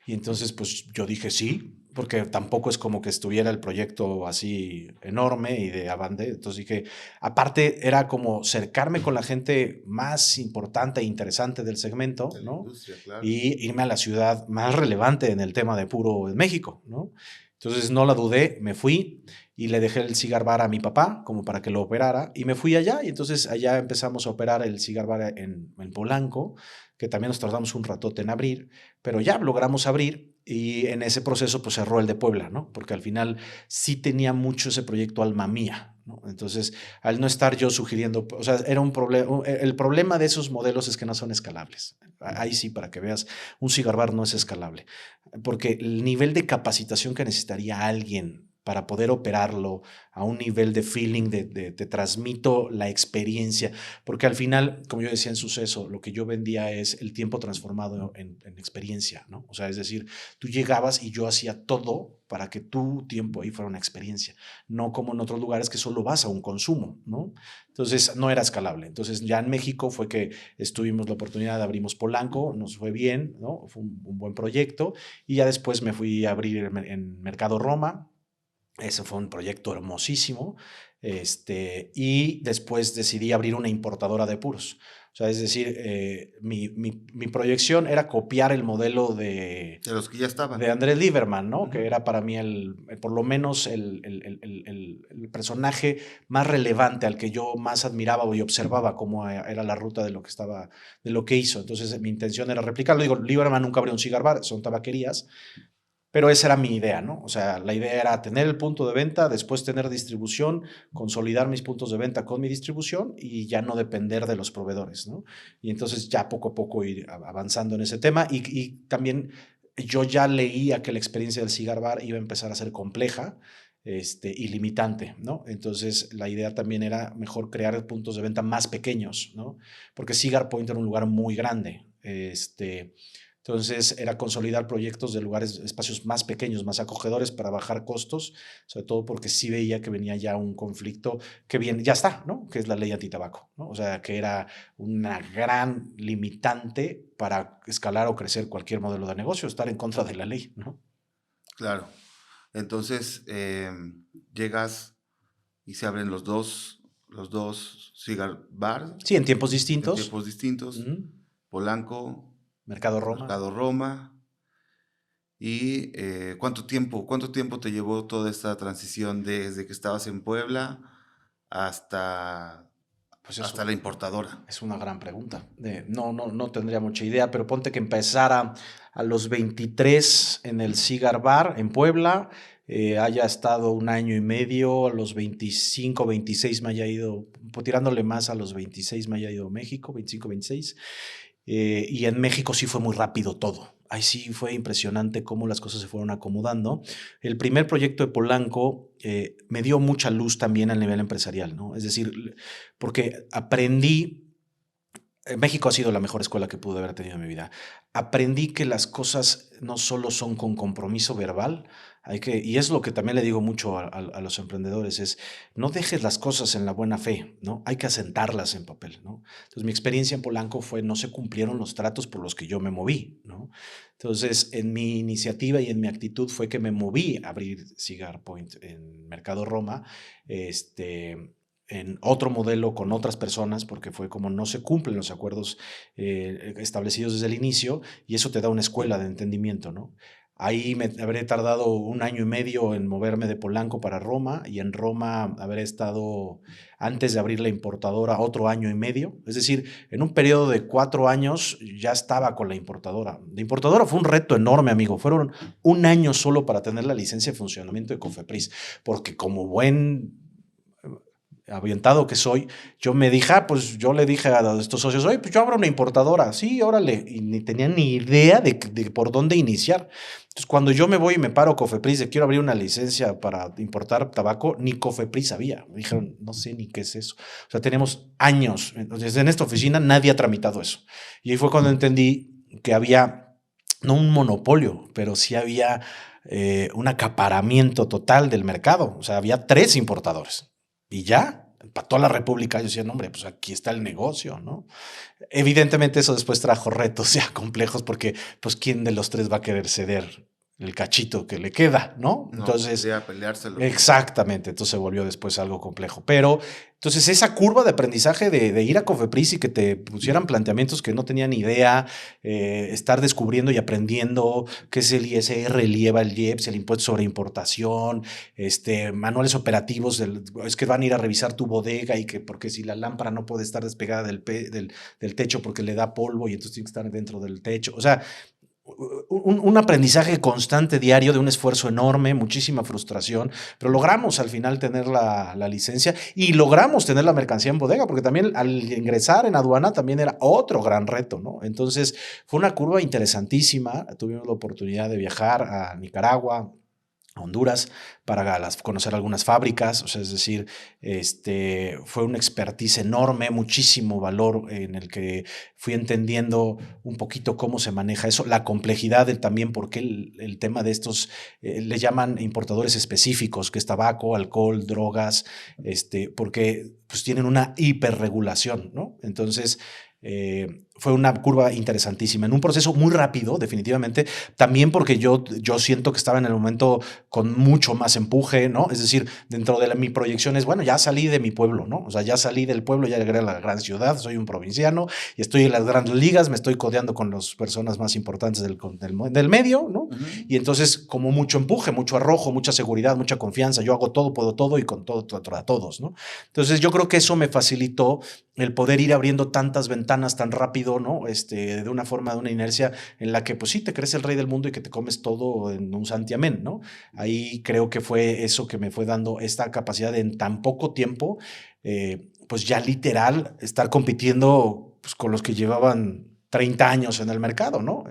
Y entonces, pues yo dije sí, porque tampoco es como que estuviera el proyecto así enorme y de avante. Entonces dije, aparte era como cercarme con la gente más importante e interesante del segmento, De la ¿no? industria, claro. Y irme a la ciudad más relevante en el tema de puro en México, ¿no? Entonces no la dudé, me fui y le dejé el cigar bar a mi papá como para que lo operara y me fui allá y entonces allá empezamos a operar el cigar bar en Polanco, que también nos tardamos un ratote en abrir, pero ya logramos abrir y en ese proceso pues cerró el de Puebla, ¿no? Porque al final sí tenía mucho ese proyecto alma mía, ¿no? Entonces, al no estar yo sugiriendo, o sea, era un problema, el problema de esos modelos es que no son escalables. Ahí sí, para que veas, un cigar bar no es escalable, porque el nivel de capacitación que necesitaría alguien para poder operarlo a un nivel de feeling, te transmito la experiencia, porque al final, como yo decía en Suceso, lo que yo vendía es el tiempo transformado en experiencia, ¿no? O sea, es decir, tú llegabas y yo hacía todo para que tu tiempo ahí fuera una experiencia, no como en otros lugares que solo vas a un consumo, ¿no? Entonces, no era escalable. Entonces, ya en México fue que tuvimos la oportunidad de abrimos Polanco, nos fue bien, ¿no? Fue un buen proyecto y ya después me fui a abrir en Mercado Roma. Ese fue un proyecto hermosísimo. Y después decidí abrir una importadora de puros. O sea, es decir, mi proyección era copiar el modelo De los que ya estaban. de Andrés Lieberman, ¿no? Uh-huh. Que era para mí por lo menos el personaje más relevante, al que yo más admiraba y observaba cómo era la ruta de lo que hizo. Entonces mi intención era replicarlo. Digo, Lieberman nunca abrió un cigar bar, son tabaquerías. Pero esa era mi idea, ¿no? O sea, la idea era tener el punto de venta, después tener distribución, consolidar mis puntos de venta con mi distribución y ya no depender de los proveedores, ¿no? Y entonces ya poco a poco ir avanzando en ese tema y también yo ya leía que la experiencia del cigar bar iba a empezar a ser compleja, y limitante, ¿no? Entonces la idea también era mejor crear puntos de venta más pequeños, ¿no? Porque Cigar Point era un lugar muy grande, entonces era consolidar proyectos de lugares, espacios más pequeños, más acogedores para bajar costos, sobre todo porque sí veía que venía ya un conflicto que bien, ya está, ¿no? Que es la ley antitabaco, ¿no? O sea, que era una gran limitante para escalar o crecer cualquier modelo de negocio, estar en contra de la ley, ¿no? Claro. Entonces, llegas y se abren los dos cigar bars. Sí, en tiempos distintos. En tiempos distintos. Uh-huh. Polanco. Mercado Roma. Mercado Roma. ¿Y cuánto tiempo te llevó toda esta transición desde que estabas en Puebla hasta la importadora? Es una gran pregunta. No tendría mucha idea, pero ponte que empezara a los 23 en el Cigar Bar en Puebla, haya estado un año y medio, a los 25, 26 me haya ido, tirándole más a los 26 me haya ido a México, 25, 26. Y en México sí fue muy rápido todo. Ahí sí fue impresionante cómo las cosas se fueron acomodando. El primer proyecto de Polanco me dio mucha luz también al nivel empresarial, ¿no? Es decir, porque aprendí. México ha sido la mejor escuela que pude haber tenido en mi vida. Aprendí que las cosas no solo son con compromiso verbal, y es lo que también le digo mucho a los emprendedores, es no dejes las cosas en la buena fe, ¿no? Hay que asentarlas en papel, ¿no? Entonces mi experiencia en Polanco fue no se cumplieron los tratos por los que yo me moví, ¿no? Entonces en mi iniciativa y en mi actitud fue que me moví a abrir Cigar Point en Mercado Roma, en otro modelo con otras personas, porque fue como no se cumplen los acuerdos establecidos desde el inicio, y eso te da una escuela de entendimiento, ¿no? Ahí me habré tardado un año y medio en moverme de Polanco para Roma, y en Roma habré estado, antes de abrir la importadora, otro año y medio. Es decir, en un periodo de 4 años ya estaba con la importadora. La importadora fue un reto enorme, amigo. Fueron un año solo para tener la licencia de funcionamiento de Cofepris, porque como buen avientado que soy, yo me dije, pues yo le dije a estos socios, oye, pues yo abro una importadora, sí, órale, y ni tenían ni idea de por dónde iniciar. Entonces, cuando yo me voy y me paro Cofepris de quiero abrir una licencia para importar tabaco, ni Cofepris sabía. Me dijeron, no sé ni qué es eso. O sea, tenemos años. Entonces, en esta oficina nadie ha tramitado eso. Y ahí fue cuando entendí que había, no un monopolio, pero sí había un acaparamiento total del mercado. O sea, había 3 importadores. Y ya, para toda la República, yo decía, no, hombre, pues aquí está el negocio, ¿no? Evidentemente eso después trajo retos ya complejos porque, pues, ¿quién de los 3 va a querer ceder el cachito que le queda, ¿no? No, Entonces, sería peleárselo. exactamente, entonces se volvió después algo complejo. Pero, entonces, esa curva de aprendizaje de ir a Cofepris y que te pusieran planteamientos que no tenían idea, estar descubriendo y aprendiendo qué es el ISR, el IEVA, el IEPS, el impuesto sobre importación, manuales operativos, es que van a ir a revisar tu bodega y que porque si la lámpara no puede estar despegada del techo porque le da polvo y entonces tiene que estar dentro del techo. O sea, un aprendizaje constante diario de un esfuerzo enorme, muchísima frustración, pero logramos al final tener la licencia y logramos tener la mercancía en bodega, porque también al ingresar en aduana también era otro gran reto, ¿no? Entonces fue una curva interesantísima. Tuvimos la oportunidad de viajar a Nicaragua, a Honduras, para conocer algunas fábricas, o sea, es decir, fue una expertise enorme, muchísimo valor en el que fui entendiendo un poquito cómo se maneja eso, la complejidad también, porque el tema de estos, le llaman importadores específicos, que es tabaco, alcohol, drogas, porque pues tienen una hiperregulación, ¿no? Entonces, fue una curva interesantísima, en un proceso muy rápido, definitivamente, también porque yo siento que estaba en el momento con mucho más empuje, ¿no? Es decir, dentro de mi proyección es, bueno, ya salí de mi pueblo, ¿no? O sea, ya salí del pueblo, ya llegué a la gran ciudad, soy un provinciano y estoy en las grandes ligas, me estoy codeando con las personas más importantes del medio, ¿no? Y entonces, como mucho empuje, mucho arrojo, mucha seguridad, mucha confianza, yo hago todo, puedo todo y con todo a todos, ¿no? Entonces, yo creo que eso me facilitó el poder ir abriendo tantas ventanas tan rápido, ¿no? De una forma, de una inercia en la que, pues sí, te crees el rey del mundo y que te comes todo en un santiamén, ¿no? Ahí creo que fue eso que me fue dando esta capacidad de en tan poco tiempo, pues ya literal, estar compitiendo pues, con los que llevaban 30 años en el mercado, ¿no?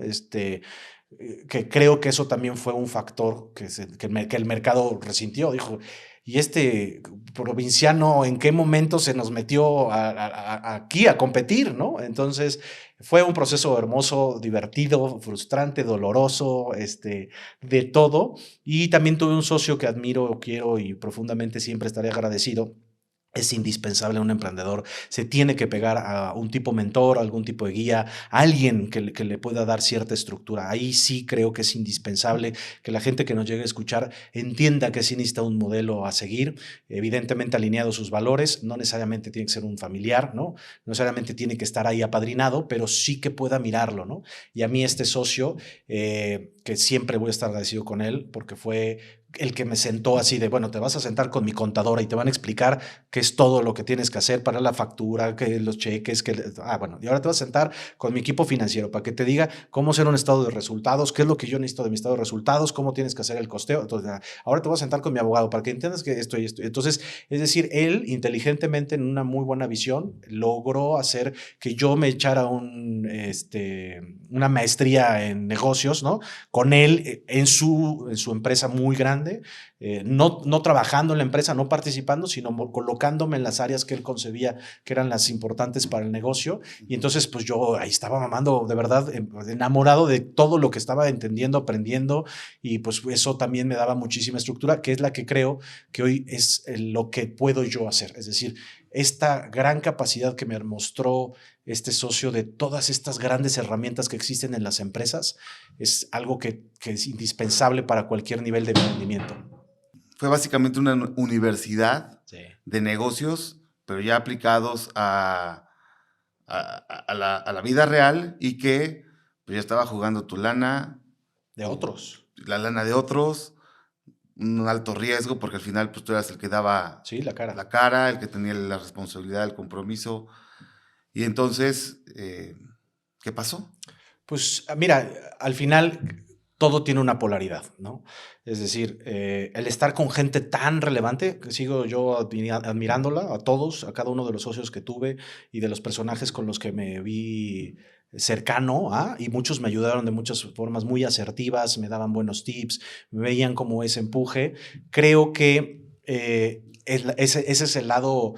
Que creo que eso también fue un factor que el mercado resintió, dijo, y provinciano, ¿en qué momento se nos metió aquí a competir, no? Entonces, fue un proceso hermoso, divertido, frustrante, doloroso, de todo. Y también tuve un socio que admiro, quiero y profundamente siempre estaré agradecido. Es indispensable un emprendedor, se tiene que pegar a un tipo mentor, a algún tipo de guía, a alguien que le pueda dar cierta estructura. Ahí sí creo que es indispensable que la gente que nos llegue a escuchar entienda que sí necesita un modelo a seguir, evidentemente alineado a sus valores, no necesariamente tiene que ser un familiar, ¿no? No necesariamente tiene que estar ahí apadrinado, pero sí que pueda mirarlo, ¿no? Y a mí este socio, que siempre voy a estar agradecido con él, porque fue el que me sentó así de, bueno, te vas a sentar con mi contadora y te van a explicar qué es todo lo que tienes que hacer para la factura, que los cheques, bueno, y ahora te vas a sentar con mi equipo financiero para que te diga cómo hacer un estado de resultados, qué es lo que yo necesito de mi estado de resultados, cómo tienes que hacer el costeo. Entonces, ahora te vas a sentar con mi abogado para que entiendas que esto y esto. Entonces, es decir, él inteligentemente en una muy buena visión logró hacer que yo me echara una maestría en negocios, ¿no? Con él en su empresa muy grande, no trabajando en la empresa, no participando, sino colocándome en las áreas que él concebía que eran las importantes para el negocio. Y entonces, pues yo ahí estaba mamando, de verdad, enamorado de todo lo que estaba entendiendo, aprendiendo, y pues eso también me daba muchísima estructura, que es la que creo que hoy es lo que puedo yo hacer. Es decir, esta gran capacidad que me mostró este socio de todas estas grandes herramientas que existen en las empresas es algo que es indispensable para cualquier nivel de emprendimiento. Fue básicamente una universidad de negocios, pero ya aplicados a la vida real, y que pues, ya estaba jugando tu lana. De otros. La lana de otros, un alto riesgo, porque al final pues, tú eras el que daba la cara, el que tenía la responsabilidad, el compromiso. Y entonces, ¿qué pasó? Pues mira, al final todo tiene una polaridad, ¿no? Es decir, el estar con gente tan relevante, que sigo yo admirándola a todos, a cada uno de los socios que tuve y de los personajes con los que me vi cercano, y muchos me ayudaron de muchas formas muy asertivas, me daban buenos tips, me veían como ese empuje. Creo que ese es el lado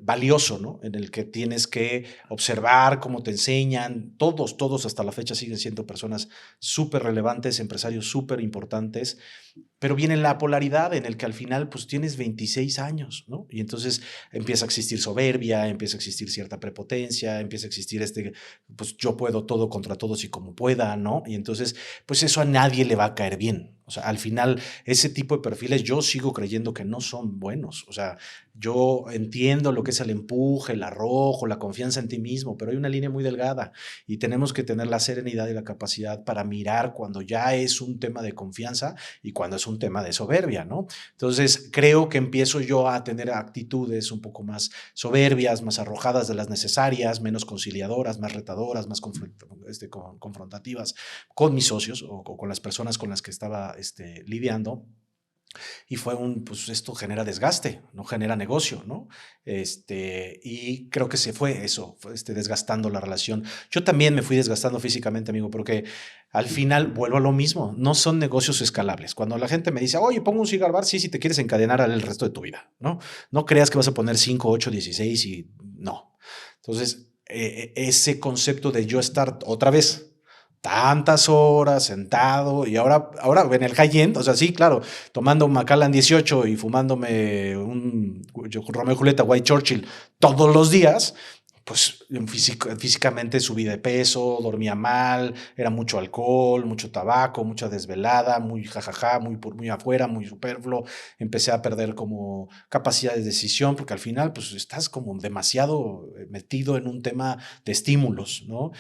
valioso, ¿no? En el que tienes que observar cómo te enseñan. Todos hasta la fecha siguen siendo personas súper relevantes, empresarios súper importantes, pero viene la polaridad en el que al final pues tienes 26 años, ¿no? Y entonces empieza a existir soberbia, empieza a existir cierta prepotencia, empieza a existir pues yo puedo todo contra todos y como pueda, ¿no? Y entonces pues eso a nadie le va a caer bien. O sea, al final ese tipo de perfiles yo sigo creyendo que no son buenos. O sea, yo entiendo lo que es el empuje, el arrojo, la confianza en ti mismo, pero hay una línea muy delgada y tenemos que tener la serenidad y la capacidad para mirar cuando ya es un tema de confianza y cuando es un tema de soberbia, ¿no? Entonces, creo que empiezo yo a tener actitudes un poco más soberbias, más arrojadas de las necesarias, menos conciliadoras, más retadoras, más confrontativas con mis socios o con las personas con las que estaba lidiando. Y fue pues esto genera desgaste, no genera negocio, ¿no? Y creo que se fue eso, desgastando la relación. Yo también me fui desgastando físicamente, amigo, porque al final vuelvo a lo mismo, no son negocios escalables. Cuando la gente me dice, oye, pongo un cigar bar, sí, si te quieres encadenar el resto de tu vida, ¿no? No creas que vas a poner 5, 8, 16 y no. Entonces, ese concepto de yo estar otra vez tantas horas sentado y ahora en el high-end, o sea, sí, claro, tomando un Macallan 18 y fumándome un Romeo y Julieta White Churchill todos los días, pues físicamente subí de peso, dormía mal, era mucho alcohol, mucho tabaco, mucha desvelada, muy jajaja, muy afuera, muy superfluo. Empecé a perder como capacidad de decisión porque al final pues estás como demasiado metido en un tema de estímulos, ¿no?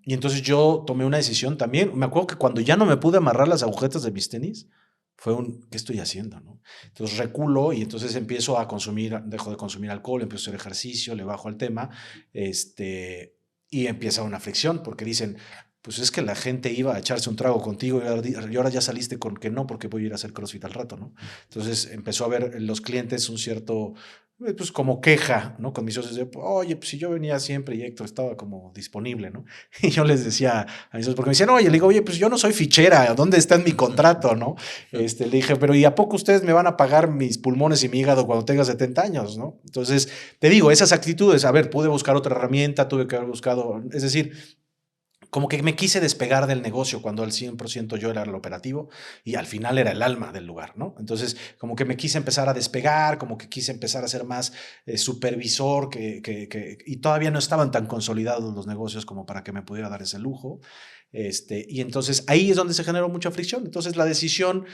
Y entonces yo tomé una decisión también. Me acuerdo que cuando ya no me pude amarrar las agujetas de mis tenis, fue ¿qué estoy haciendo? ¿No? Entonces reculo y entonces empiezo a dejo de consumir alcohol, empiezo a hacer ejercicio, le bajo al tema, y empieza una fricción, porque dicen, pues es que la gente iba a echarse un trago contigo y ahora ya saliste con que no, porque voy a ir a hacer CrossFit al rato, ¿no? Entonces empezó a ver en los clientes un cierto, pues como queja, ¿no? Con mis socios de, oye, pues si yo venía siempre y Héctor estaba como disponible, ¿no? Y yo les decía a mis socios, porque me decían, oye, le digo, oye, pues yo no soy fichera, ¿dónde está en mi contrato, no? Le dije, pero ¿y a poco ustedes me van a pagar mis pulmones y mi hígado cuando tenga 70 años, no? Entonces, te digo, esas actitudes, a ver, pude buscar otra herramienta, tuve que haber buscado, es decir, como que me quise despegar del negocio cuando al 100% yo era el operativo y al final era el alma del lugar, ¿no? Entonces, como que me quise empezar a despegar, como que quise empezar a ser más supervisor, y todavía no estaban tan consolidados los negocios como para que me pudiera dar ese lujo. Y entonces ahí es donde se generó mucha fricción. Entonces la decisión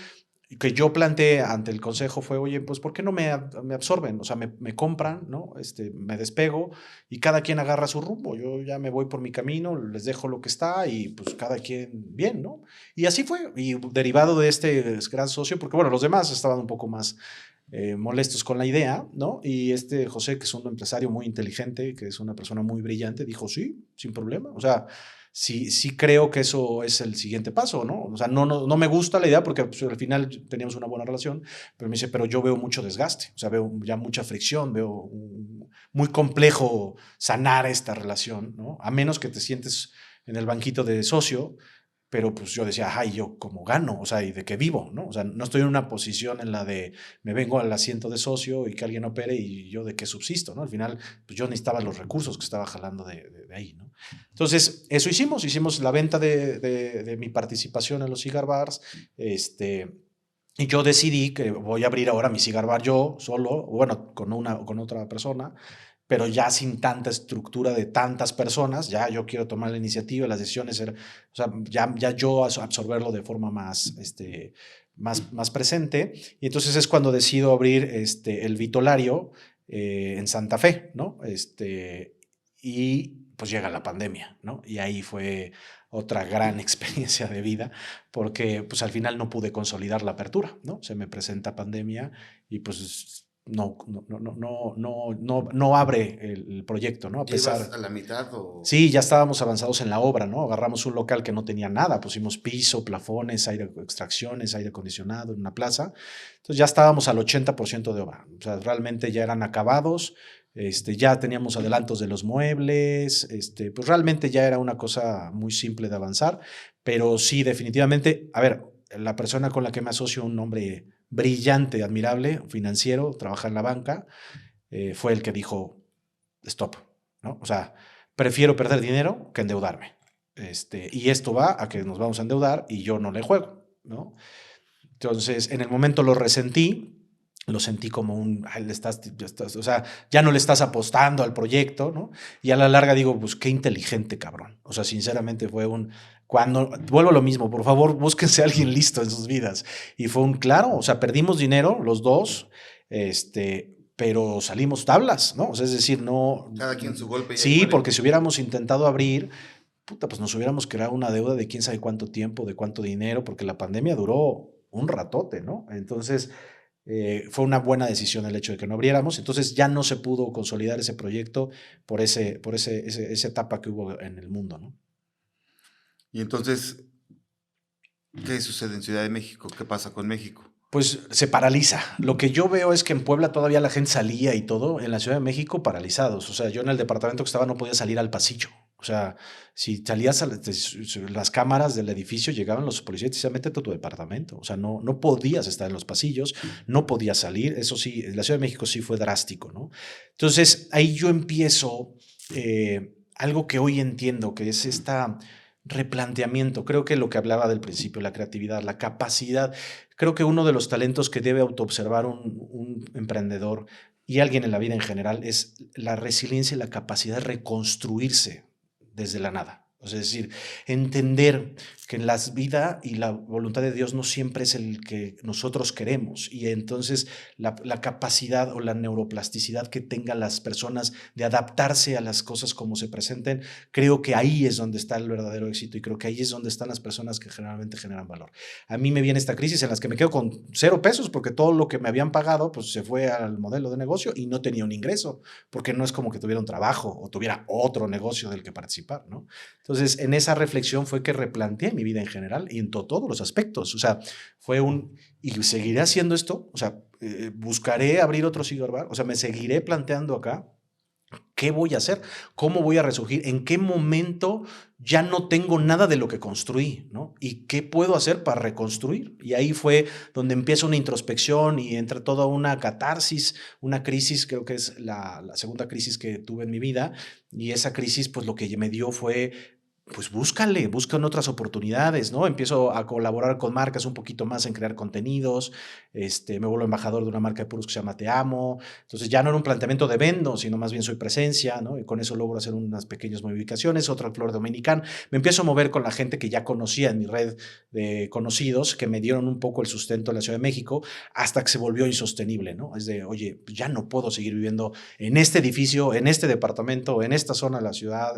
que yo planteé ante el consejo fue, oye, pues ¿por qué no me absorben? O sea, me compran, ¿no? Me despego y cada quien agarra su rumbo. Yo ya me voy por mi camino, les dejo lo que está y pues cada quien bien, ¿no? Y así fue. Y derivado de este gran socio, porque bueno, los demás estaban un poco más molestos con la idea, ¿no? Y José, que es un empresario muy inteligente, que es una persona muy brillante, dijo, sí, sin problema. O sea, sí creo que eso es el siguiente paso, ¿no? O sea, no me gusta la idea porque pues, al final teníamos una buena relación, pero me dice, pero yo veo mucho desgaste, o sea, veo ya mucha fricción, veo muy complejo sanar esta relación, ¿no? A menos que te sientes en el banquito de socio, pero pues yo decía, ay, ¿yo cómo gano? O sea, ¿y de qué vivo? ¿No? O sea, no estoy en una posición en la de me vengo al asiento de socio y que alguien opere y yo de qué subsisto, ¿no? Al final, pues yo necesitaba los recursos que estaba jalando de ahí, ¿no? Entonces, eso hicimos la venta de mi participación en los cigar bars, y yo decidí que voy a abrir ahora mi cigar bar yo solo, bueno, con otra persona, pero ya sin tanta estructura de tantas personas, ya yo quiero tomar la iniciativa, las decisiones, o sea, ya yo absorberlo de forma más presente. Y entonces es cuando decido abrir el Vitolario en Santa Fe, ¿no? Y pues llega la pandemia, ¿no? Y ahí fue otra gran experiencia de vida, porque pues al final no pude consolidar la apertura, ¿no? Se me presenta pandemia y pues no abre el proyecto, ¿no? A ¿Llevas pesar. a la mitad o...? Sí, ya estábamos avanzados en la obra, ¿no? Agarramos un local que no tenía nada, pusimos piso, plafones, extracciones, aire acondicionado en una plaza. Entonces ya estábamos al 80% de obra. O sea, realmente ya eran acabados, ya teníamos adelantos de los muebles, pues realmente ya era una cosa muy simple de avanzar, pero sí, definitivamente, a ver, la persona con la que me asocio, un hombre brillante, admirable, financiero, trabaja en la banca, fue el que dijo, stop, ¿no? O sea, prefiero perder dinero que endeudarme. Y esto va a que nos vamos a endeudar y yo no le juego, ¿no? Entonces, en el momento lo sentí como o sea, ya no le estás apostando al proyecto, ¿no? Y a la larga digo, pues qué inteligente, cabrón. O sea, sinceramente cuando, vuelvo a lo mismo, por favor, búsquense a alguien listo en sus vidas. Y fue claro, o sea, perdimos dinero los dos, pero salimos tablas, ¿no? O sea, es decir, no. Cada quien su golpe. Sí, porque si hubiéramos intentado abrir, puta, pues nos hubiéramos creado una deuda de quién sabe cuánto tiempo, de cuánto dinero, porque la pandemia duró un ratote, ¿no? Entonces, fue una buena decisión el hecho de que no abriéramos. Entonces ya no se pudo consolidar ese proyecto por esa etapa que hubo en el mundo, ¿no? Y entonces, ¿qué sucede en Ciudad de México? ¿Qué pasa con México? Pues se paraliza. Lo que yo veo es que en Puebla todavía la gente salía y todo, en la Ciudad de México paralizados. O sea, yo en el departamento que estaba no podía salir al pasillo. O sea, si salías las cámaras del edificio, llegaban los policías y te decían, métete a tu departamento. O sea, no podías estar en los pasillos, no podías salir. Eso sí, en la Ciudad de México sí fue drástico, ¿no? Entonces, ahí yo empiezo algo que hoy entiendo, que es replanteamiento. Creo que lo que hablaba del principio, la creatividad, la capacidad. Creo que uno de los talentos que debe autoobservar un emprendedor y alguien en la vida en general es la resiliencia y la capacidad de reconstruirse desde la nada. O sea, es decir, entender que la vida y la voluntad de Dios no siempre es el que nosotros queremos. Y entonces la capacidad o la neuroplasticidad que tengan las personas de adaptarse a las cosas como se presenten, creo que ahí es donde está el verdadero éxito y creo que ahí es donde están las personas que generalmente generan valor. A mí me viene esta crisis en las que me quedo con 0 pesos porque todo lo que me habían pagado pues se fue al modelo de negocio y no tenía un ingreso, porque no es como que tuviera un trabajo o tuviera otro negocio del que participar, ¿no? Entonces, en esa reflexión fue que replanteé mi vida en general y en todos los aspectos. O sea, y seguiré haciendo esto, o sea, buscaré abrir otro cigar bar, o sea, me seguiré planteando acá. ¿Qué voy a hacer? ¿Cómo voy a resurgir? ¿En qué momento ya no tengo nada de lo que construí, ¿no? ¿Y qué puedo hacer para reconstruir? Y ahí fue donde empieza una introspección y entra toda una catarsis, una crisis, creo que es la segunda crisis que tuve en mi vida. Y esa crisis, pues lo que me dio fue pues buscan otras oportunidades, ¿no? Empiezo a colaborar con marcas un poquito más en crear contenidos, me vuelvo embajador de una marca de puros que se llama Te Amo, entonces ya no era un planteamiento de vendo, sino más bien soy presencia, ¿no? Y con eso logro hacer unas pequeñas modificaciones, otra flor dominican, me empiezo a mover con la gente que ya conocía en mi red de conocidos, que me dieron un poco el sustento de la Ciudad de México, hasta que se volvió insostenible, ¿no? Es de, oye, pues ya no puedo seguir viviendo en este edificio, en este departamento, en esta zona de la ciudad,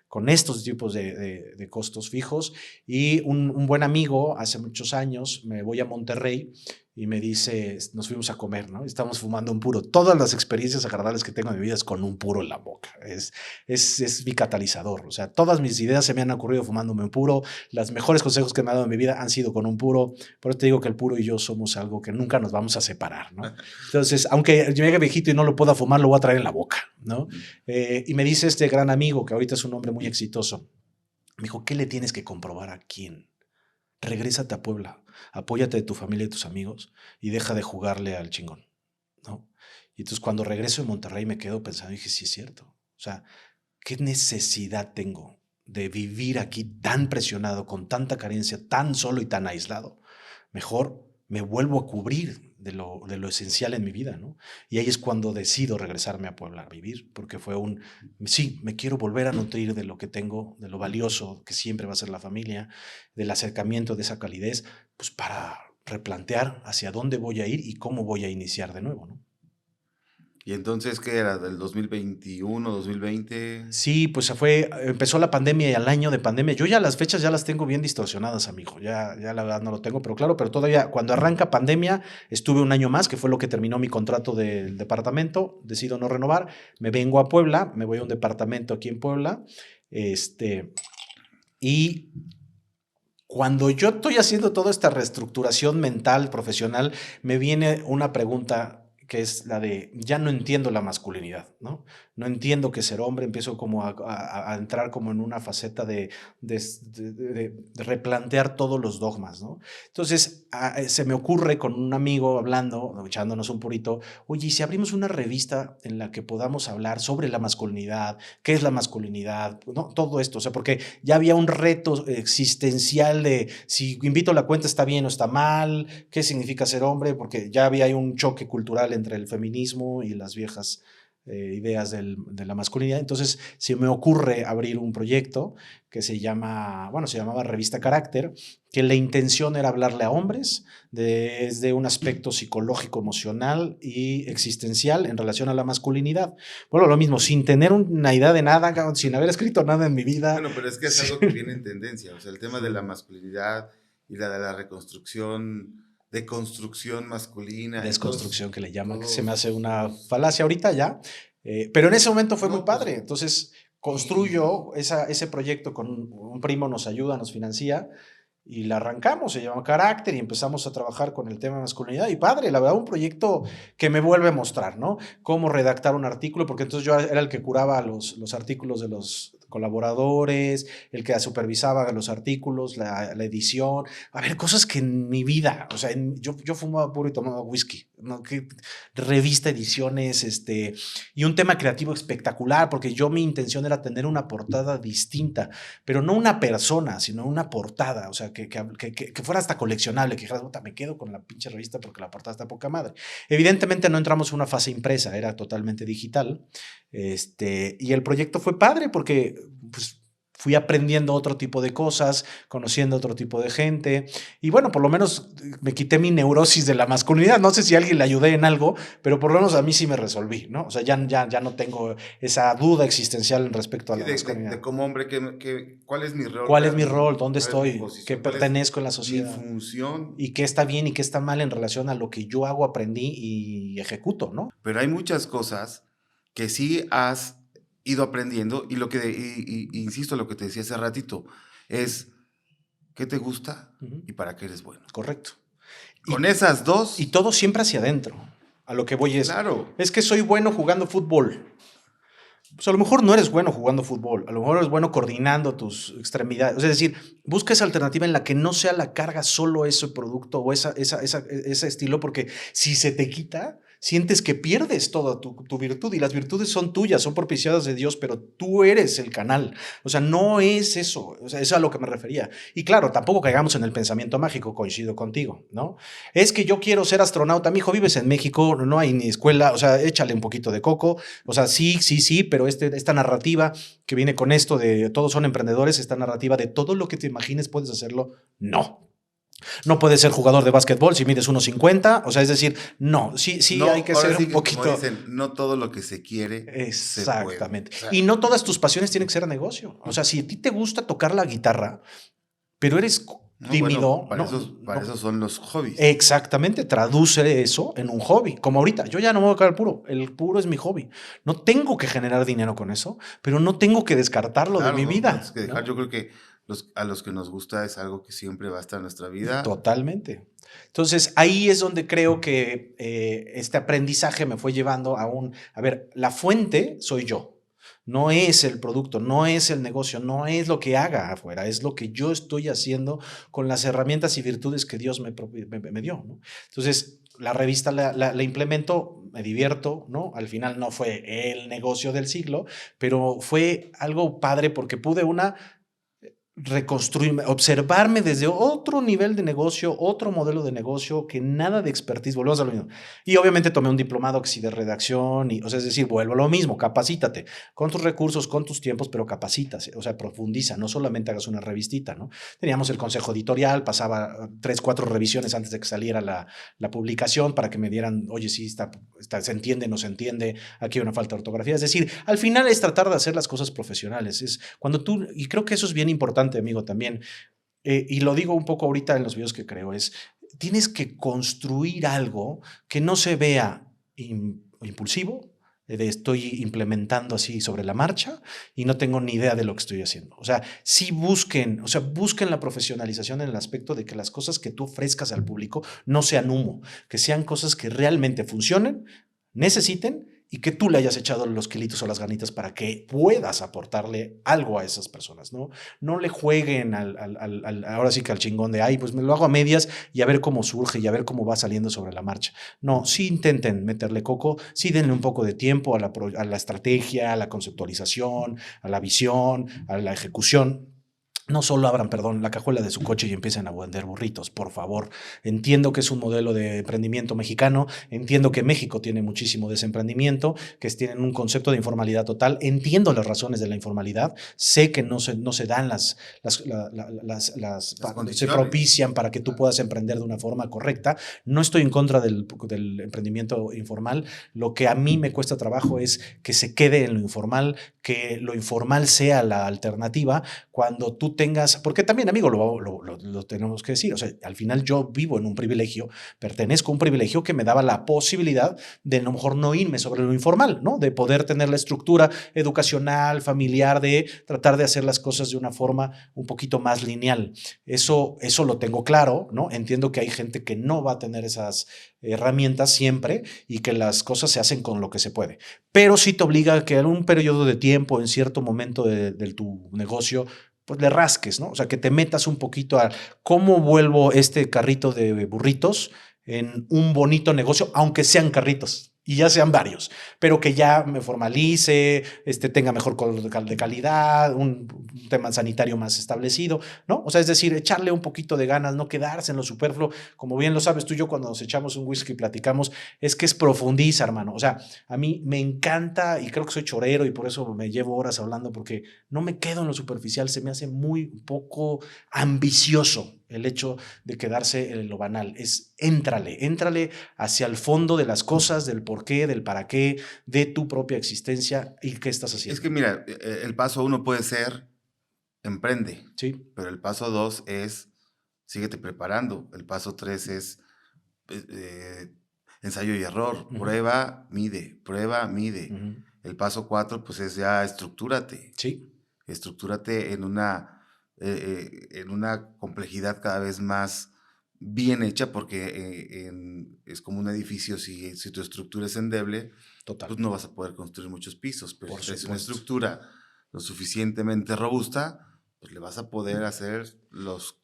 con estos tipos de costos fijos. Y un buen amigo, hace muchos años, me voy a Monterrey y me dice, nos fuimos a comer, ¿no? Estamos fumando un puro. Todas las experiencias agradables que tengo en mi vida es con un puro en la boca. Es mi catalizador. O sea, todas mis ideas se me han ocurrido fumándome un puro. Los mejores consejos que me ha dado en mi vida han sido con un puro. Por eso te digo que el puro y yo somos algo que nunca nos vamos a separar, ¿no? Entonces, aunque llegue viejito y no lo pueda fumar, lo voy a traer en la boca, ¿no? Y me dice este gran amigo, que ahorita es un hombre muy exitoso, me dijo, ¿qué le tienes que comprobar a quién? Regrésate a Puebla, apóyate de tu familia y tus amigos y deja de jugarle al chingón, ¿no? Y entonces cuando regreso a Monterrey me quedo pensando, dije, sí es cierto. O sea, ¿qué necesidad tengo de vivir aquí tan presionado, con tanta carencia, tan solo y tan aislado? Mejor me vuelvo a cubrir de lo esencial en mi vida, ¿no? Y ahí es cuando decido regresarme a Puebla a vivir, porque fue sí, me quiero volver a nutrir de lo que tengo, de lo valioso que siempre va a ser la familia, del acercamiento, de esa calidez, pues para replantear hacia dónde voy a ir y cómo voy a iniciar de nuevo, ¿no? ¿Y entonces qué era? ¿Del 2021, 2020? Sí, pues empezó la pandemia y al año de pandemia. Yo ya las fechas ya las tengo bien distorsionadas, amigo. Ya la verdad no lo tengo, pero claro, pero todavía cuando arranca pandemia estuve un año más, que fue lo que terminó mi contrato del departamento. Decido no renovar, me vengo a Puebla, me voy a un departamento aquí en Puebla, y cuando yo estoy haciendo toda esta reestructuración mental, profesional, me viene una pregunta que es la de, ya no entiendo la masculinidad, ¿no? No entiendo qué es ser hombre, empiezo como a entrar como en una faceta de replantear todos los dogmas, ¿no? Entonces, se me ocurre con un amigo hablando, echándonos un purito, oye, ¿y si abrimos una revista en la que podamos hablar sobre la masculinidad, qué es la masculinidad, ¿no? Todo esto, o sea, porque ya había un reto existencial de si invito a la cuenta está bien o está mal, qué significa ser hombre, porque ya había un choque cultural entre el feminismo y las viejas ideas de la masculinidad. Entonces se me ocurre abrir un proyecto que se llamaba Revista Carácter, que la intención era hablarle a hombres desde un aspecto psicológico, emocional y existencial en relación a la masculinidad. Bueno, lo mismo, sin tener una idea de nada, sin haber escrito nada en mi vida. Bueno, pero es que es algo que viene en tendencia, o sea, el tema de la masculinidad y la de la reconstrucción, de construcción masculina. Desconstrucción que le llaman, que se me hace una falacia ahorita ya, pero en ese momento fue muy padre. Entonces construyo ese proyecto con un primo, nos ayuda, nos financia y la arrancamos, se llama Carácter y empezamos a trabajar con el tema de masculinidad y padre, la verdad un proyecto que me vuelve a mostrar, ¿no? Cómo redactar un artículo, porque entonces yo era el que curaba los artículos de los colaboradores, el que supervisaba los artículos, la edición, a ver, cosas que en mi vida, o sea, yo fumaba puro y tomaba whisky, ¿no? Revista, ediciones, y un tema creativo espectacular, porque mi intención era tener una portada distinta, pero no una persona, sino una portada, o sea, que fuera hasta coleccionable, que dijeras, puta, me quedo con la pinche revista porque la portada está poca madre. Evidentemente no entramos en una fase impresa, era totalmente digital, y el proyecto fue padre porque pues, fui aprendiendo otro tipo de cosas, conociendo otro tipo de gente y bueno, por lo menos me quité mi neurosis de la masculinidad. No sé si a alguien le ayudé en algo, pero por lo menos a mí sí me resolví, ¿no? O sea, ya no tengo esa duda existencial en respecto a la masculinidad. De como hombre, ¿cuál es mi rol? ¿Cuál es mi rol? ¿Dónde estoy? ¿Qué pertenezco en la sociedad? Mi función. ¿Y qué está bien y qué está mal en relación a lo que yo hago, aprendí y ejecuto, ¿no? Pero hay muchas cosas que sí has ido aprendiendo y insisto, lo que te decía hace ratito, es qué te gusta y para qué eres bueno. Correcto. Con esas dos. Y todo siempre hacia adentro. A lo que voy Claro. Es que soy bueno jugando fútbol. Pues a lo mejor no eres bueno jugando fútbol, a lo mejor eres bueno coordinando tus extremidades. Es decir, busca esa alternativa en la que no sea la carga solo ese producto o ese estilo, porque si se te quita, sientes que pierdes toda tu virtud, y las virtudes son tuyas, son propiciadas de Dios, pero tú eres el canal. O sea, no es eso, o sea, eso es a lo que me refería. Y claro, tampoco caigamos en el pensamiento mágico, coincido contigo, ¿no? Es que yo quiero ser astronauta, mijo, vives en México, no hay ni escuela, o sea, échale un poquito de coco, o sea, sí, pero esta narrativa que viene con esto de todos son emprendedores, esta narrativa de todo lo que te imagines puedes hacerlo, no. No puedes ser jugador de básquetbol si mides 1.50, o sea, es decir, no, sí No, hay que ahora ser sí un poquito. como dicen, no todo lo que se quiere Exactamente. se puede. O sea, Y no todas tus pasiones tienen que ser negocio. O sea, si a ti te gusta tocar la guitarra, pero eres tímido, bueno, para eso son los hobbies. Exactamente, traduce eso en un hobby. Como ahorita, yo ya no me voy a quedar puro. El puro es mi hobby. No tengo que generar dinero con eso, pero no tengo que descartarlo de mi vida. Que dejar, ¿no? Yo creo que a los que nos gusta es algo que siempre va a estar en nuestra vida. Totalmente. Entonces, ahí es donde creo que este aprendizaje me fue llevando a ver, la fuente soy yo. No es el producto, no es el negocio, no es lo que haga afuera, es lo que yo estoy haciendo con las herramientas y virtudes que Dios me dio, ¿no? Entonces, la revista la implemento, me divierto, ¿no? Al final no fue el negocio del siglo, pero fue algo padre porque pude reconstruirme, observarme desde otro nivel de negocio, otro modelo de negocio, que nada de expertise, volvemos a lo mismo. Y obviamente tomé un diplomado que sí de redacción, o sea, es decir, vuelvo a lo mismo, capacítate con tus recursos, con tus tiempos, pero capacítate, o sea, profundiza, no solamente hagas una revistita, ¿no? Teníamos el consejo editorial, pasaba 3, 4 revisiones antes de que saliera la publicación para que me dieran, oye, sí, se entiende, no se entiende, aquí hay una falta de ortografía. Es decir, al final es tratar de hacer las cosas profesionales. Es cuando tú, y creo que eso es bien importante, amigo, también, y lo digo un poco ahorita en los videos que creo, tienes que construir algo que no se vea impulsivo, de estoy implementando así sobre la marcha y no tengo ni idea de lo que estoy haciendo. O sea, sí busquen la profesionalización en el aspecto de que las cosas que tú ofrezcas al público no sean humo, que sean cosas que realmente funcionen, necesiten, y que tú le hayas echado los kilitos o las ganitas para que puedas aportarle algo a esas personas, ¿no? No le jueguen ahora sí que al chingón de, ay, pues me lo hago a medias y a ver cómo surge y a ver cómo va saliendo sobre la marcha. No, sí intenten meterle coco, sí denle un poco de tiempo a la estrategia, a la conceptualización, a la visión, a la ejecución. No solo abran, la cajuela de su coche y empiecen a vender burritos, por favor. Entiendo que es un modelo de emprendimiento mexicano, entiendo que México tiene muchísimo de ese emprendimiento, que tienen un concepto de informalidad total, entiendo las razones de la informalidad, sé que no se dan se propician para que tú puedas emprender de una forma correcta. No estoy en contra del emprendimiento informal, lo que a mí me cuesta trabajo es que se quede en lo informal, que lo informal sea la alternativa cuando tú tengas, porque también, amigo, lo tenemos que decir, o sea, al final yo vivo en un privilegio, pertenezco a un privilegio que me daba la posibilidad de a lo mejor no irme sobre lo informal, ¿no? De poder tener la estructura educacional, familiar, de tratar de hacer las cosas de una forma un poquito más lineal. Eso lo tengo claro, ¿no? Entiendo que hay gente que no va a tener esas herramientas siempre y que las cosas se hacen con lo que se puede, pero sí te obliga a que en un periodo de tiempo, en cierto momento de tu negocio, pues le rasques, ¿no? O sea, que te metas un poquito a cómo vuelvo este carrito de burritos en un bonito negocio, aunque sean carritos y ya sean varios, pero que ya me formalice, tenga mejor de calidad, un tema sanitario más establecido, ¿no? O sea, es decir, echarle un poquito de ganas, no quedarse en lo superfluo. Como bien lo sabes tú y yo, cuando nos echamos un whisky y platicamos, es que es profundiza, hermano. O sea, a mí me encanta, y creo que soy chorero y por eso me llevo horas hablando, porque no me quedo en lo superficial, se me hace muy poco ambicioso el hecho de quedarse en lo banal. Éntrale hacia el fondo de las cosas, del por qué, del para qué, de tu propia existencia y qué estás haciendo. Es que mira, el paso 1 puede ser emprende, sí, pero el paso 2 es síguete preparando, el paso 3 es ensayo y error, prueba, mide, el paso 4 pues es ya estructúrate, estructúrate en una complejidad cada vez más bien hecha, porque es como un edificio, si tu estructura es endeble, pues no vas a poder construir muchos pisos, pero si es una estructura lo suficientemente robusta, pues le vas a poder hacer los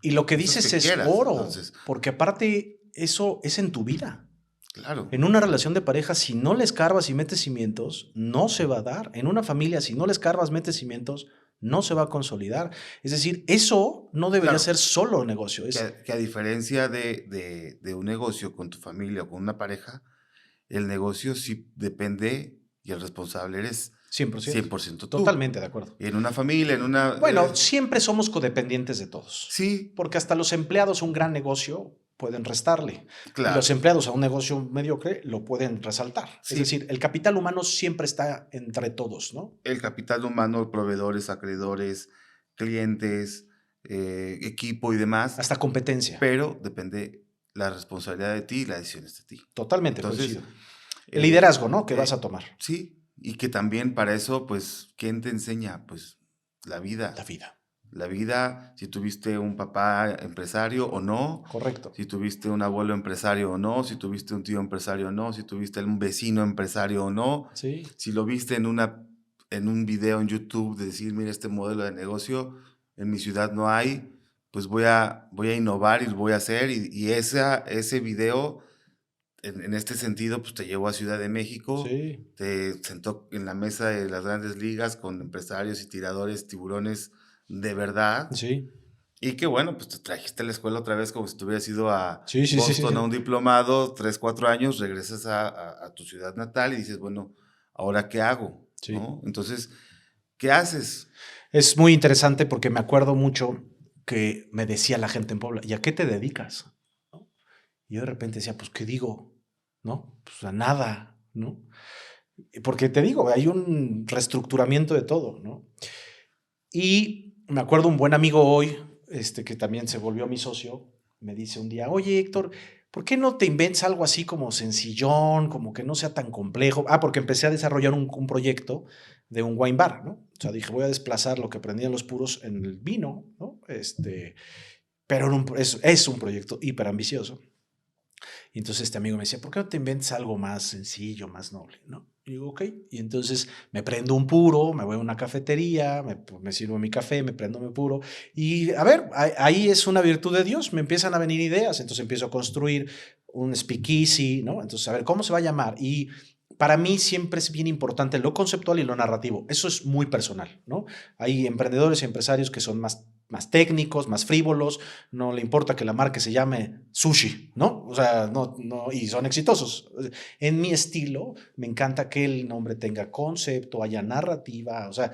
y lo que dices es quieras. Oro, entonces, porque aparte eso es en tu vida. Claro. En una relación de pareja, si no le escarbas y metes cimientos, no se va a dar. En una familia, si no le escarbas, metes cimientos, no se va a consolidar. Es decir, eso no debería Claro. ser solo negocio. Que a diferencia de un negocio con tu familia o con una pareja, el negocio sí depende y el responsable eres 100%. 100% tú. Totalmente de acuerdo. Y en una familia, en una... Bueno, siempre somos codependientes de todos. sí, Porque hasta los empleados a un gran negocio pueden restarle. Y claro. los empleados a un negocio mediocre lo pueden resaltar. Sí. Es decir, el capital humano siempre está entre todos, ¿no? El capital humano, proveedores, acreedores, clientes, equipo y demás. Hasta competencia. Pero depende la responsabilidad de ti y la decisión es de ti. Totalmente Entonces, coincido. El liderazgo, ¿no? Que vas a tomar. Sí, y que también para eso, pues, ¿quién te enseña? Pues la vida. La vida. La vida, si tuviste un papá empresario o no. Correcto. Si tuviste un abuelo empresario o no, si tuviste un tío empresario o no, si tuviste un vecino empresario o no. Sí. Si lo viste en un video en YouTube de decir, mira, este modelo de negocio en mi ciudad no hay, pues voy a innovar y lo voy a hacer. Y ese video, en este sentido, pues te llevó a Ciudad de México, Sí. te sentó en la mesa de las grandes ligas con empresarios y tiradores, tiburones de verdad. Sí. Y que bueno, pues te trajiste a la escuela otra vez como si tú hubieras ido a Sí, sí, Boston sí, sí. a un diplomado, 3, 4 años, regresas a tu ciudad natal y dices, bueno, ¿ahora qué hago? Sí. ¿No? Entonces, ¿qué haces? Es muy interesante porque me acuerdo mucho que me decía la gente en Puebla, ¿y a qué te dedicas? ¿No? Y yo de repente decía, pues, ¿qué digo? ¿No? Pues a nada, ¿no? Porque te digo, hay un reestructuramiento de todo, ¿no? Y me acuerdo un buen amigo hoy, que también se volvió mi socio, me dice un día, oye, Héctor, ¿por qué no te inventas algo así como sencillón, como que no sea tan complejo? Porque empecé a desarrollar un proyecto de un wine bar, ¿no? O sea, dije, voy a desplazar lo que aprendí en los puros en el vino, ¿no? Pero es un proyecto hiper ambicioso. Y entonces este amigo me decía, ¿por qué no te inventas algo más sencillo, más noble? ¿No? Y digo, ok. Y entonces me prendo un puro, me voy a una cafetería, me sirvo mi café, me prendo mi puro. Y a ver, ahí es una virtud de Dios, me empiezan a venir ideas. Entonces empiezo a construir un speakeasy, ¿no? Entonces, a ver, ¿cómo se va a llamar? Y para mí siempre es bien importante lo conceptual y lo narrativo. Eso es muy personal, ¿no? Hay emprendedores y empresarios que son más técnicos, más frívolos, no le importa que la marca se llame sushi, ¿no? O sea, no, y son exitosos. En mi estilo, me encanta que el nombre tenga concepto, haya narrativa, o sea,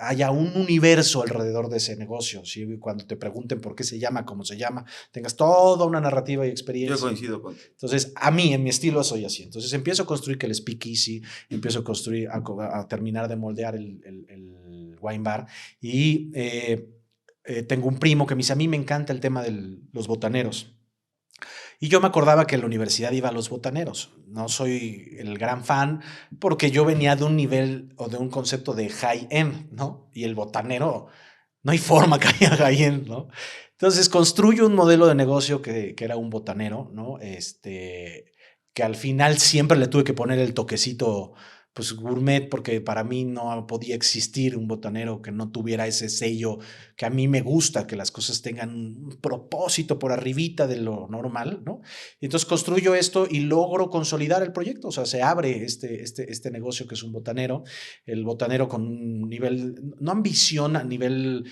haya un universo alrededor de ese negocio, ¿sí? Cuando te pregunten por qué se llama, cómo se llama, tengas toda una narrativa y experiencia. Yo coincido contigo. Entonces, a mí, en mi estilo, soy así. Entonces, empiezo a construir que el speakeasy, empiezo a construir, a terminar de moldear el wine bar y tengo un primo que me dice, a mí me encanta el tema de los botaneros. Y yo me acordaba que en la universidad iba a los botaneros. No soy el gran fan porque yo venía de un nivel o de un concepto de high-end, ¿no? Y el botanero, no hay forma que haya high-end, ¿no? Entonces construyo un modelo de negocio que era un botanero, ¿no? Que al final siempre le tuve que poner el toquecito pues gourmet, porque para mí no podía existir un botanero que no tuviera ese sello que a mí me gusta, que las cosas tengan un propósito por arribita de lo normal, ¿no? Y entonces construyo esto y logro consolidar el proyecto, o sea, se abre este negocio que es un botanero, el botanero con un nivel, no ambición a nivel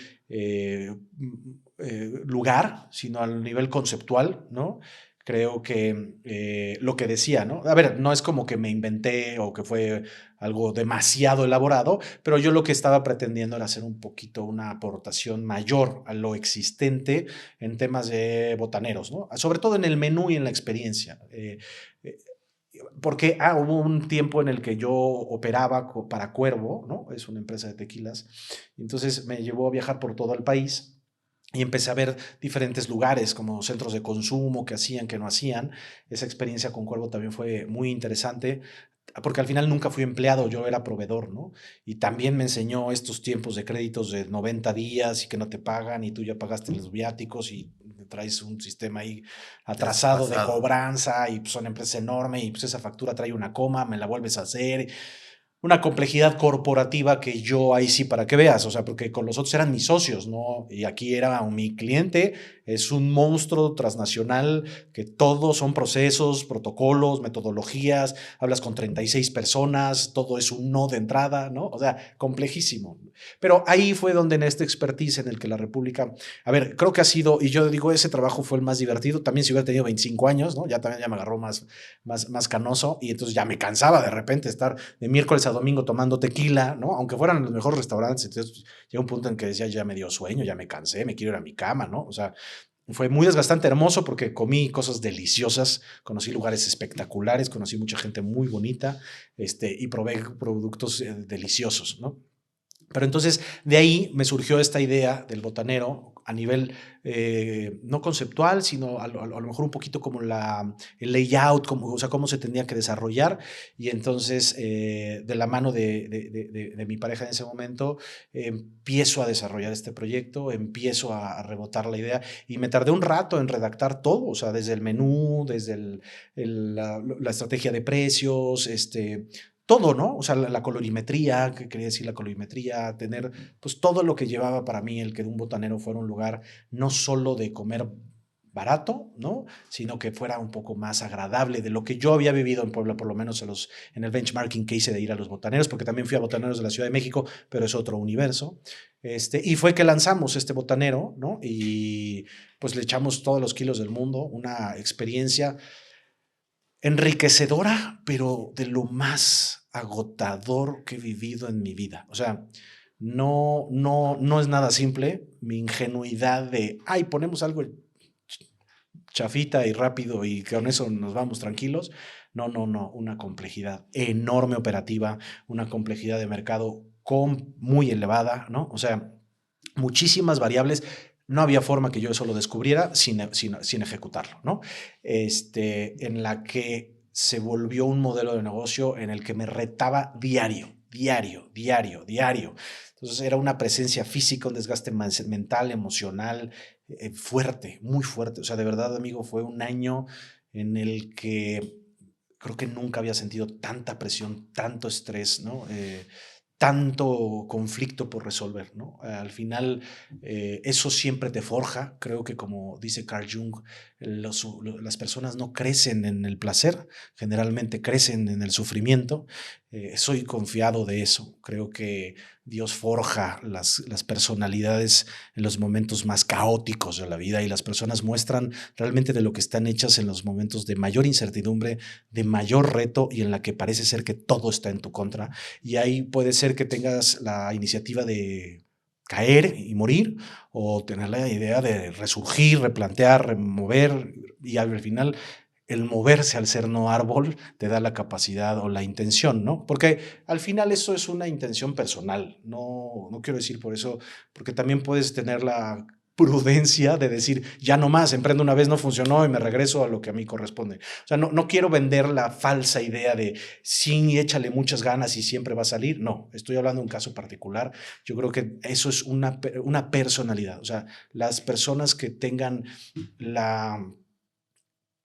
lugar, sino al nivel conceptual, ¿no? Creo que lo que decía, ¿no? A ver, no es como que me inventé o que fue algo demasiado elaborado, pero yo lo que estaba pretendiendo era hacer un poquito una aportación mayor a lo existente en temas de botaneros, ¿no? Sobre todo en el menú y en la experiencia. Porque hubo un tiempo en el que yo operaba para Cuervo, ¿no? Es una empresa de tequilas. Entonces me llevó a viajar por todo el país. Y empecé a ver diferentes lugares como centros de consumo que hacían, que no hacían. Esa experiencia con Cuervo también fue muy interesante porque al final nunca fui empleado, yo era proveedor, ¿no? Y también me enseñó estos tiempos de créditos de 90 días y que no te pagan y tú ya pagaste los viáticos y traes un sistema ahí atrasado de cobranza y pues, son empresas enormes y pues esa factura trae una coma, me la vuelves a hacer. Una complejidad corporativa que yo ahí sí para que veas, o sea, porque con los otros eran mis socios, ¿no? Y aquí era mi cliente, es un monstruo transnacional que todos son procesos, protocolos, metodologías, hablas con 36 personas, todo es un no de entrada, ¿no? O sea, complejísimo. Pero ahí fue donde en este expertise en el que la República, a ver, creo que ha sido, y yo digo, ese trabajo fue el más divertido, también si hubiera tenido 25 años, ¿no? Ya me agarró más canoso y entonces ya me cansaba de repente estar de miércoles a domingo tomando tequila, ¿no? Aunque fueran los mejores restaurantes, entonces llega un punto en que decía, ya me dio sueño, ya me cansé, me quiero ir a mi cama, ¿no? O sea, fue muy desgastante, hermoso, porque comí cosas deliciosas, conocí lugares espectaculares, conocí mucha gente muy bonita, y probé productos deliciosos, ¿no? Pero entonces de ahí me surgió esta idea del botanero a nivel no conceptual, sino a lo mejor un poquito como el layout, o sea, cómo se tenía que desarrollar. Y entonces, de la mano de mi pareja en ese momento, empiezo a desarrollar este proyecto, empiezo a rebotar la idea y me tardé un rato en redactar todo, o sea, desde el menú, desde la estrategia de precios, todo, ¿no? O sea, la colorimetría, ¿qué quería decir la colorimetría? Tener, pues, todo lo que llevaba para mí el que un botanero fuera un lugar no solo de comer barato, ¿no? Sino que fuera un poco más agradable de lo que yo había vivido en Puebla, por lo menos en el benchmarking que hice de ir a los botaneros, porque también fui a botaneros de la Ciudad de México, pero es otro universo. Y fue que lanzamos este botanero, ¿no? Y pues le echamos todos los kilos del mundo, una experiencia enriquecedora, pero de lo más agotador que he vivido en mi vida. O sea, no es nada simple. Mi ingenuidad de, ay, ponemos algo chafita y rápido y con eso nos vamos tranquilos. No, una complejidad enorme operativa, una complejidad de mercado muy elevada, ¿no? O sea, muchísimas variables. No había forma que yo eso lo descubriera sin ejecutarlo, ¿no? En la que se volvió un modelo de negocio en el que me retaba diario. Entonces era una presencia física, un desgaste mental, emocional, fuerte, muy fuerte. O sea, de verdad, amigo, fue un año en el que creo que nunca había sentido tanta presión, tanto estrés, ¿no? Tanto conflicto por resolver, ¿no? Al final, eso siempre te forja. Creo que, como dice Carl Jung, las personas no crecen en el placer, generalmente crecen en el sufrimiento. Soy confiado de eso. Creo que Dios forja las personalidades en los momentos más caóticos de la vida, y las personas muestran realmente de lo que están hechas en los momentos de mayor incertidumbre, de mayor reto y en la que parece ser que todo está en tu contra. Y ahí puede ser que tengas la iniciativa de caer y morir, o tener la idea de resurgir, replantear, remover, y al final el moverse, al ser no árbol, te da la capacidad o la intención, ¿no? Porque al final eso es una intención personal. No quiero decir por eso, porque también puedes tener la prudencia de decir, ya no más, emprendo una vez, no funcionó y me regreso a lo que a mí corresponde. O sea, no quiero vender la falsa idea de sí, échale muchas ganas y siempre va a salir. No, estoy hablando de un caso particular. Yo creo que eso es una personalidad. O sea, las personas que tengan la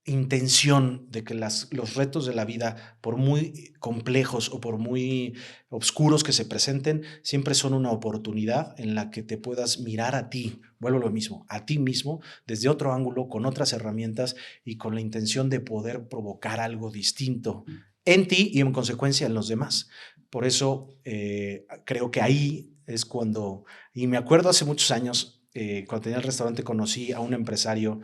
intención de que los retos de la vida, por muy complejos o por muy oscuros que se presenten, siempre son una oportunidad en la que te puedas mirar a ti, vuelvo a lo mismo, a ti mismo, desde otro ángulo, con otras herramientas y con la intención de poder provocar algo distinto en ti y en consecuencia en los demás. Por eso creo que ahí es cuando, y me acuerdo hace muchos años, cuando tenía el restaurante, conocí a un empresario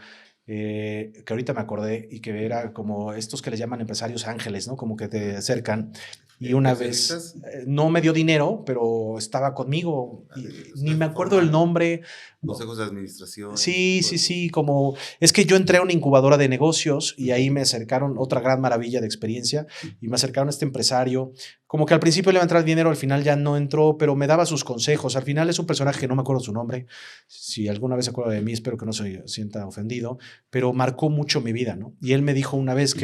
que ahorita me acordé, y que era como estos que les llaman empresarios ángeles, ¿no? Como que te acercan. Y una vez no me dio dinero, pero estaba conmigo. Ni me acuerdo el nombre. Consejos de administración. Sí, como es que yo entré a una incubadora de negocios y ahí me acercaron, otra gran maravilla de experiencia, y me acercaron a este empresario. Como que al principio le iba a entrar dinero, al final ya no entró, pero me daba sus consejos. Al final es un personaje que no me acuerdo su nombre. Si alguna vez se acuerda de mí, espero que no se sienta ofendido, pero marcó mucho mi vida, ¿no? Y él me dijo una vez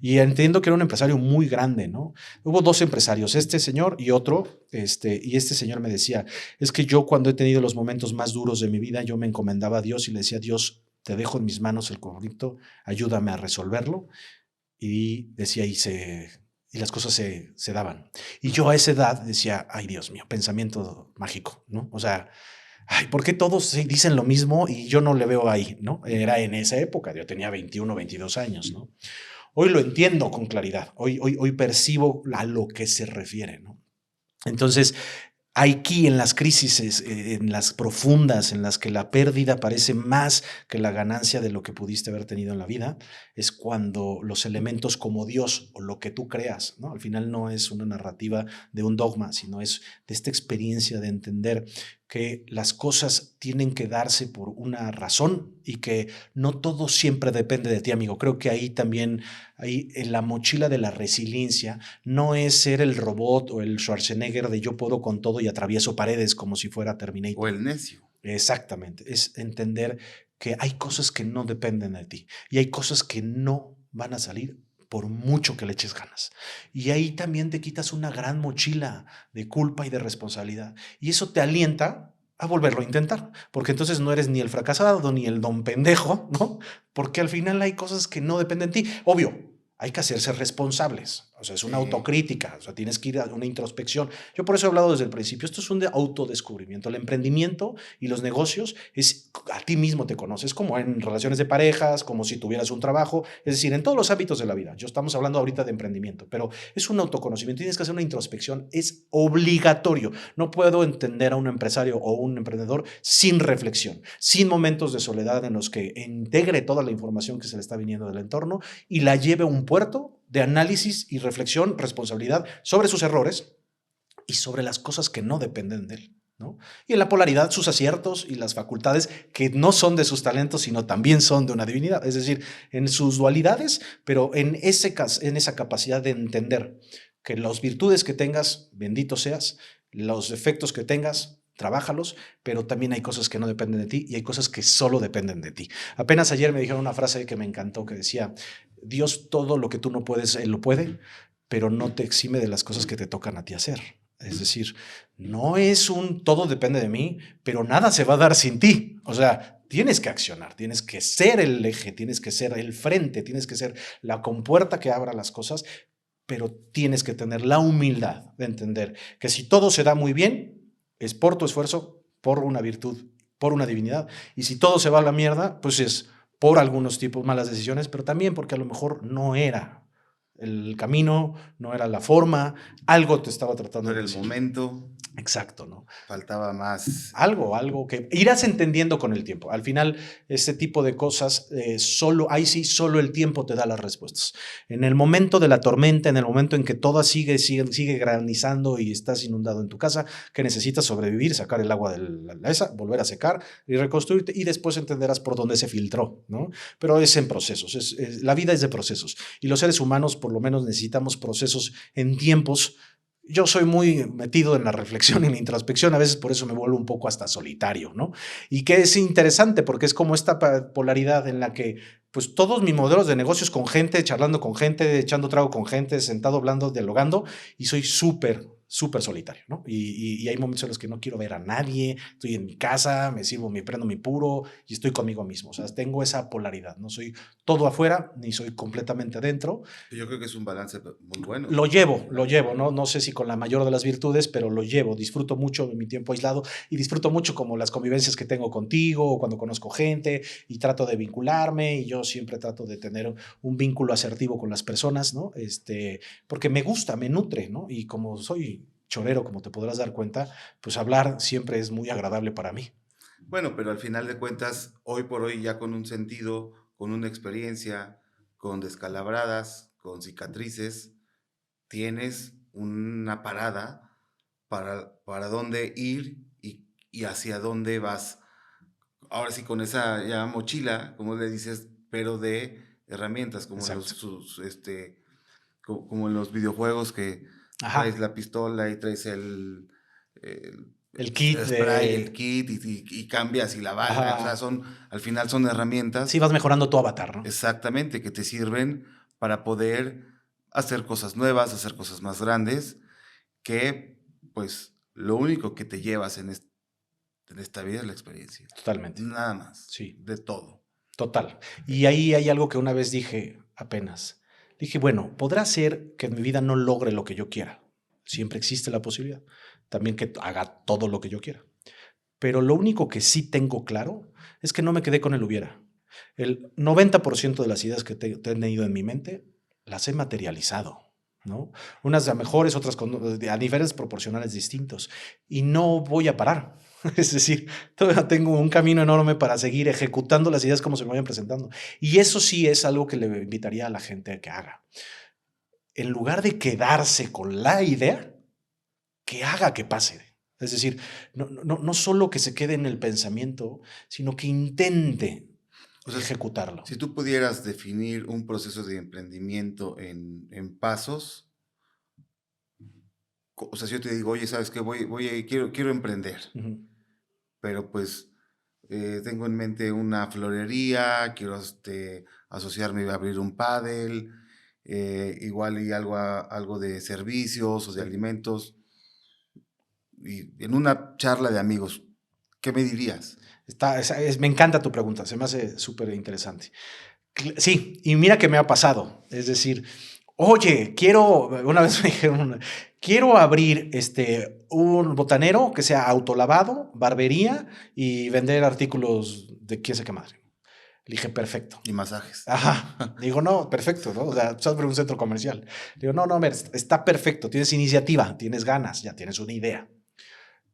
y entiendo que era un empresario muy grande, ¿no? Hubo dos empresarios, este señor y otro, y este señor me decía, es que yo, cuando he tenido los momentos más duros de mi vida, yo me encomendaba a Dios y le decía, Dios, te dejo en mis manos el conflicto, ayúdame a resolverlo. Y decía, y las cosas se daban. Y yo a esa edad decía, ay, Dios mío, pensamiento mágico, ¿no? O sea, ay, ¿por qué todos dicen lo mismo y yo no le veo ahí, ¿no? Era en esa época, yo tenía 21, 22 años, ¿no? Hoy lo entiendo con claridad, hoy percibo a lo que se refiere, ¿no? Entonces, aquí en las crisis, en las profundas, en las que la pérdida parece más que la ganancia de lo que pudiste haber tenido en la vida, es cuando los elementos como Dios o lo que tú creas, ¿no? Al final no es una narrativa de un dogma, sino es de esta experiencia de entender que las cosas tienen que darse por una razón y que no todo siempre depende de ti, amigo. Creo que ahí también, ahí en la mochila de la resiliencia, no es ser el robot o el Schwarzenegger de yo puedo con todo y atravieso paredes como si fuera Terminator. O el necio. Exactamente, es entender que hay cosas que no dependen de ti y hay cosas que no van a salir por mucho que le eches ganas. Y ahí también te quitas una gran mochila de culpa y de responsabilidad. Y eso te alienta a volverlo a intentar, porque entonces no eres ni el fracasado ni el don pendejo, ¿no? Porque al final hay cosas que no dependen de ti. Obvio, hay que hacerse responsables. O sea, es una autocrítica, o sea, tienes que ir a una introspección. Yo por eso he hablado desde el principio, esto es un autodescubrimiento. El emprendimiento y los negocios es a ti mismo te conoces, como en relaciones de parejas, como si tuvieras un trabajo, es decir, en todos los ámbitos de la vida. Yo estamos hablando ahorita de emprendimiento, pero es un autoconocimiento, tienes que hacer una introspección, es obligatorio. No puedo entender a un empresario o un emprendedor sin reflexión, sin momentos de soledad en los que integre toda la información que se le está viniendo del entorno y la lleve a un puerto de análisis y reflexión, responsabilidad sobre sus errores y sobre las cosas que no dependen de él, ¿no? Y en la polaridad, sus aciertos y las facultades que no son de sus talentos, sino también son de una divinidad. Es decir, en sus dualidades, pero en esa capacidad de entender que las virtudes que tengas, bendito seas, los defectos que tengas, trabájalos, pero también hay cosas que no dependen de ti y hay cosas que solo dependen de ti. Apenas ayer me dijeron una frase que me encantó que decía, Dios todo lo que tú no puedes, Él lo puede, pero no te exime de las cosas que te tocan a ti hacer. Es decir, no es un todo depende de mí, pero nada se va a dar sin ti. O sea, tienes que accionar, tienes que ser el eje, tienes que ser el frente, tienes que ser la compuerta que abra las cosas, pero tienes que tener la humildad de entender que si todo se da muy bien, es por tu esfuerzo, por una virtud, por una divinidad. Y si todo se va a la mierda, pues es por algunos tipos malas decisiones, pero también porque a lo mejor no era el camino, no era la forma, algo te estaba tratando No de era el decir. momento. Exacto, ¿no? Faltaba más. Algo que irás entendiendo con el tiempo. Al final, este tipo de cosas, ahí sí, solo el tiempo te da las respuestas. En el momento de la tormenta, en el momento en que todo sigue granizando y estás inundado en tu casa, que necesitas sobrevivir, sacar el agua de esa, volver a secar y reconstruirte, y después entenderás por dónde se filtró, ¿no? Pero es en procesos, la vida es de procesos, y los seres humanos por lo menos necesitamos procesos en tiempos. Yo soy muy metido en la reflexión y la introspección, a veces por eso me vuelvo un poco hasta solitario, ¿no? Y que es interesante porque es como esta polaridad en la que pues todos mis modelos de negocios con gente, charlando con gente, echando trago con gente, sentado hablando, dialogando, y soy súper solitario, ¿no? Y hay momentos en los que no quiero ver a nadie, estoy en mi casa, prendo mi puro y estoy conmigo mismo. O sea, tengo esa polaridad, no soy todo afuera ni soy completamente adentro. Yo creo que es un balance muy bueno. Lo llevo, ¿no? No sé si con la mayor de las virtudes, pero lo llevo. Disfruto mucho de mi tiempo aislado y disfruto mucho como las convivencias que tengo contigo o cuando conozco gente y trato de vincularme y yo siempre trato de tener un vínculo asertivo con las personas, ¿no? Porque me gusta, me nutre, ¿no? Y como soy chorero, como te podrás dar cuenta, pues hablar siempre es muy agradable para mí. Bueno, pero al final de cuentas, hoy por hoy ya con un sentido, con una experiencia, con descalabradas, con cicatrices, tienes una parada para dónde ir y hacia dónde vas. Ahora sí, con esa ya mochila, como le dices, pero de herramientas, como como en los videojuegos que traes la pistola y traes el kit spray, el kit y cambias y la bala. O sea, al final son herramientas. Sí, vas mejorando tu avatar, ¿no? Exactamente, que te sirven para poder hacer cosas nuevas, hacer cosas más grandes, que pues lo único que te llevas en esta vida es la experiencia. Totalmente. Nada más. Sí. De todo. Total. Y ahí hay algo que una vez dije apenas. Dije, bueno, podrá ser que en mi vida no logre lo que yo quiera. Siempre existe la posibilidad. También que haga todo lo que yo quiera. pero lo único que sí tengo claro es que no me quedé con el hubiera. El 90% de las ideas que he tenido en mi mente las he materializado, ¿no? Unas a mejores, otras a niveles proporcionales distintos. Y no voy a parar. Es decir, todavía tengo un camino enorme para seguir ejecutando las ideas como se me vayan presentando. Y eso sí es algo que le invitaría a la gente a que haga. En lugar de quedarse con la idea, que haga que pase. Es decir, no solo que se quede en el pensamiento, sino que intente ejecutarlo. Si tú pudieras definir un proceso de emprendimiento en pasos, o sea, si yo te digo, oye, ¿sabes qué? Quiero emprender, pero pues tengo en mente una florería, quiero asociarme a abrir un pádel, igual y algo de servicios o de alimentos, y en una charla de amigos, ¿qué me dirías? Me encanta tu pregunta, se me hace súper interesante. Sí, y mira que me ha pasado. Es decir, oye, una vez me dijeron, quiero abrir un botanero que sea autolavado, barbería y vender artículos de quién sabe qué madre. Le dije, perfecto. Y masajes. Ajá. Digo, no, perfecto, ¿no? O sea, sobre un centro comercial. Digo, no, a ver, está perfecto. Tienes iniciativa, tienes ganas, ya tienes una idea.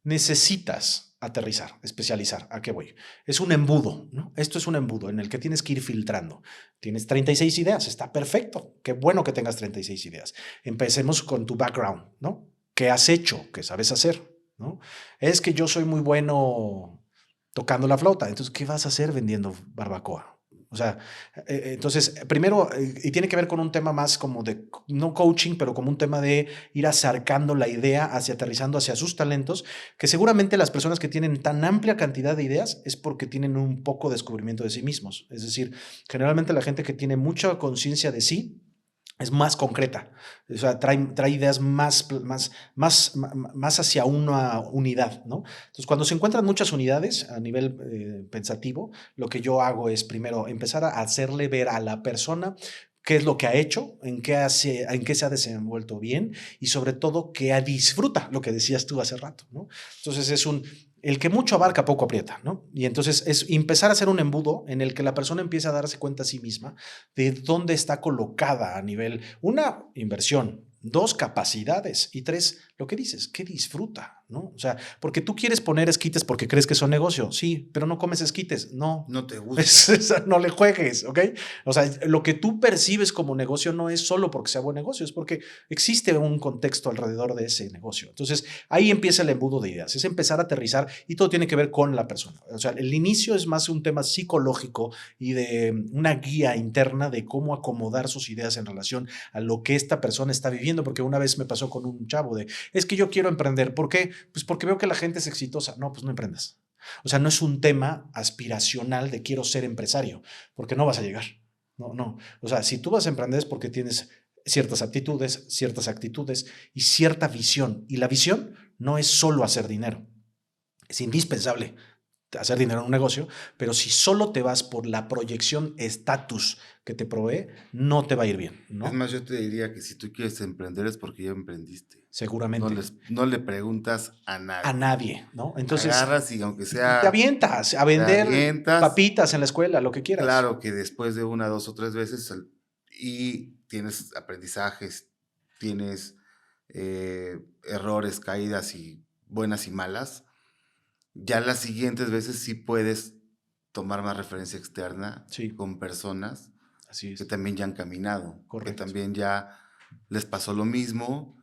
Necesitas aterrizar, especializar. ¿A qué voy? Es un embudo, ¿no? Esto es un embudo en el que tienes que ir filtrando. Tienes 36 ideas, está perfecto. Qué bueno que tengas 36 ideas. Empecemos con tu background, ¿no? ¿Qué has hecho? ¿Qué sabes hacer? ¿No? Es que yo soy muy bueno tocando la flauta. Entonces, ¿qué vas a hacer vendiendo barbacoa? O sea, entonces, primero, y tiene que ver con un tema más como de, no coaching, pero como un tema de ir acercando la idea aterrizando hacia sus talentos, que seguramente las personas que tienen tan amplia cantidad de ideas es porque tienen un poco de descubrimiento de sí mismos. Es decir, generalmente la gente que tiene mucha conciencia de sí es más concreta, o sea, trae ideas más hacia una unidad, ¿no? Entonces, cuando se encuentran muchas unidades a nivel pensativo, lo que yo hago es primero empezar a hacerle ver a la persona qué es lo que ha hecho, en qué se ha desenvuelto bien y sobre todo que disfruta, lo que decías tú hace rato, ¿no? Entonces el que mucho abarca, poco aprieta, ¿no? Y entonces es empezar a hacer un embudo en el que la persona empieza a darse cuenta a sí misma de dónde está colocada a nivel, una, inversión, dos, capacidades y tres, lo que dices, que disfruta, ¿no? O sea, porque tú quieres poner esquites porque crees que son negocio, sí, pero no comes esquites, no. No te gusta. No le juegues, ¿ok? O sea, lo que tú percibes como negocio no es solo porque sea buen negocio, es porque existe un contexto alrededor de ese negocio. Entonces, ahí empieza el embudo de ideas, es empezar a aterrizar y todo tiene que ver con la persona. O sea, el inicio es más un tema psicológico y de una guía interna de cómo acomodar sus ideas en relación a lo que esta persona está viviendo, porque una vez me pasó con un chavo es que yo quiero emprender. ¿Por qué? Pues porque veo que la gente es exitosa. No, pues no emprendas. O sea, no es un tema aspiracional de quiero ser empresario, porque no vas a llegar. No. O sea, si tú vas a emprender es porque tienes ciertas aptitudes, ciertas actitudes y cierta visión. Y la visión no es solo hacer dinero. Es indispensable hacer dinero en un negocio, pero si solo te vas por la proyección estatus que te provee, no te va a ir bien, ¿no? Es más, yo te diría que si tú quieres emprender es porque ya emprendiste. Seguramente. No le preguntas a nadie. A nadie, ¿no? Entonces, agarras y aunque sea... te avientas a vender papitas en la escuela, lo que quieras. Claro que después de una, dos o tres veces y tienes aprendizajes, tienes errores, caídas y buenas y malas, ya las siguientes veces sí puedes tomar más referencia externa con personas que también ya han caminado, que también ya les pasó lo mismo,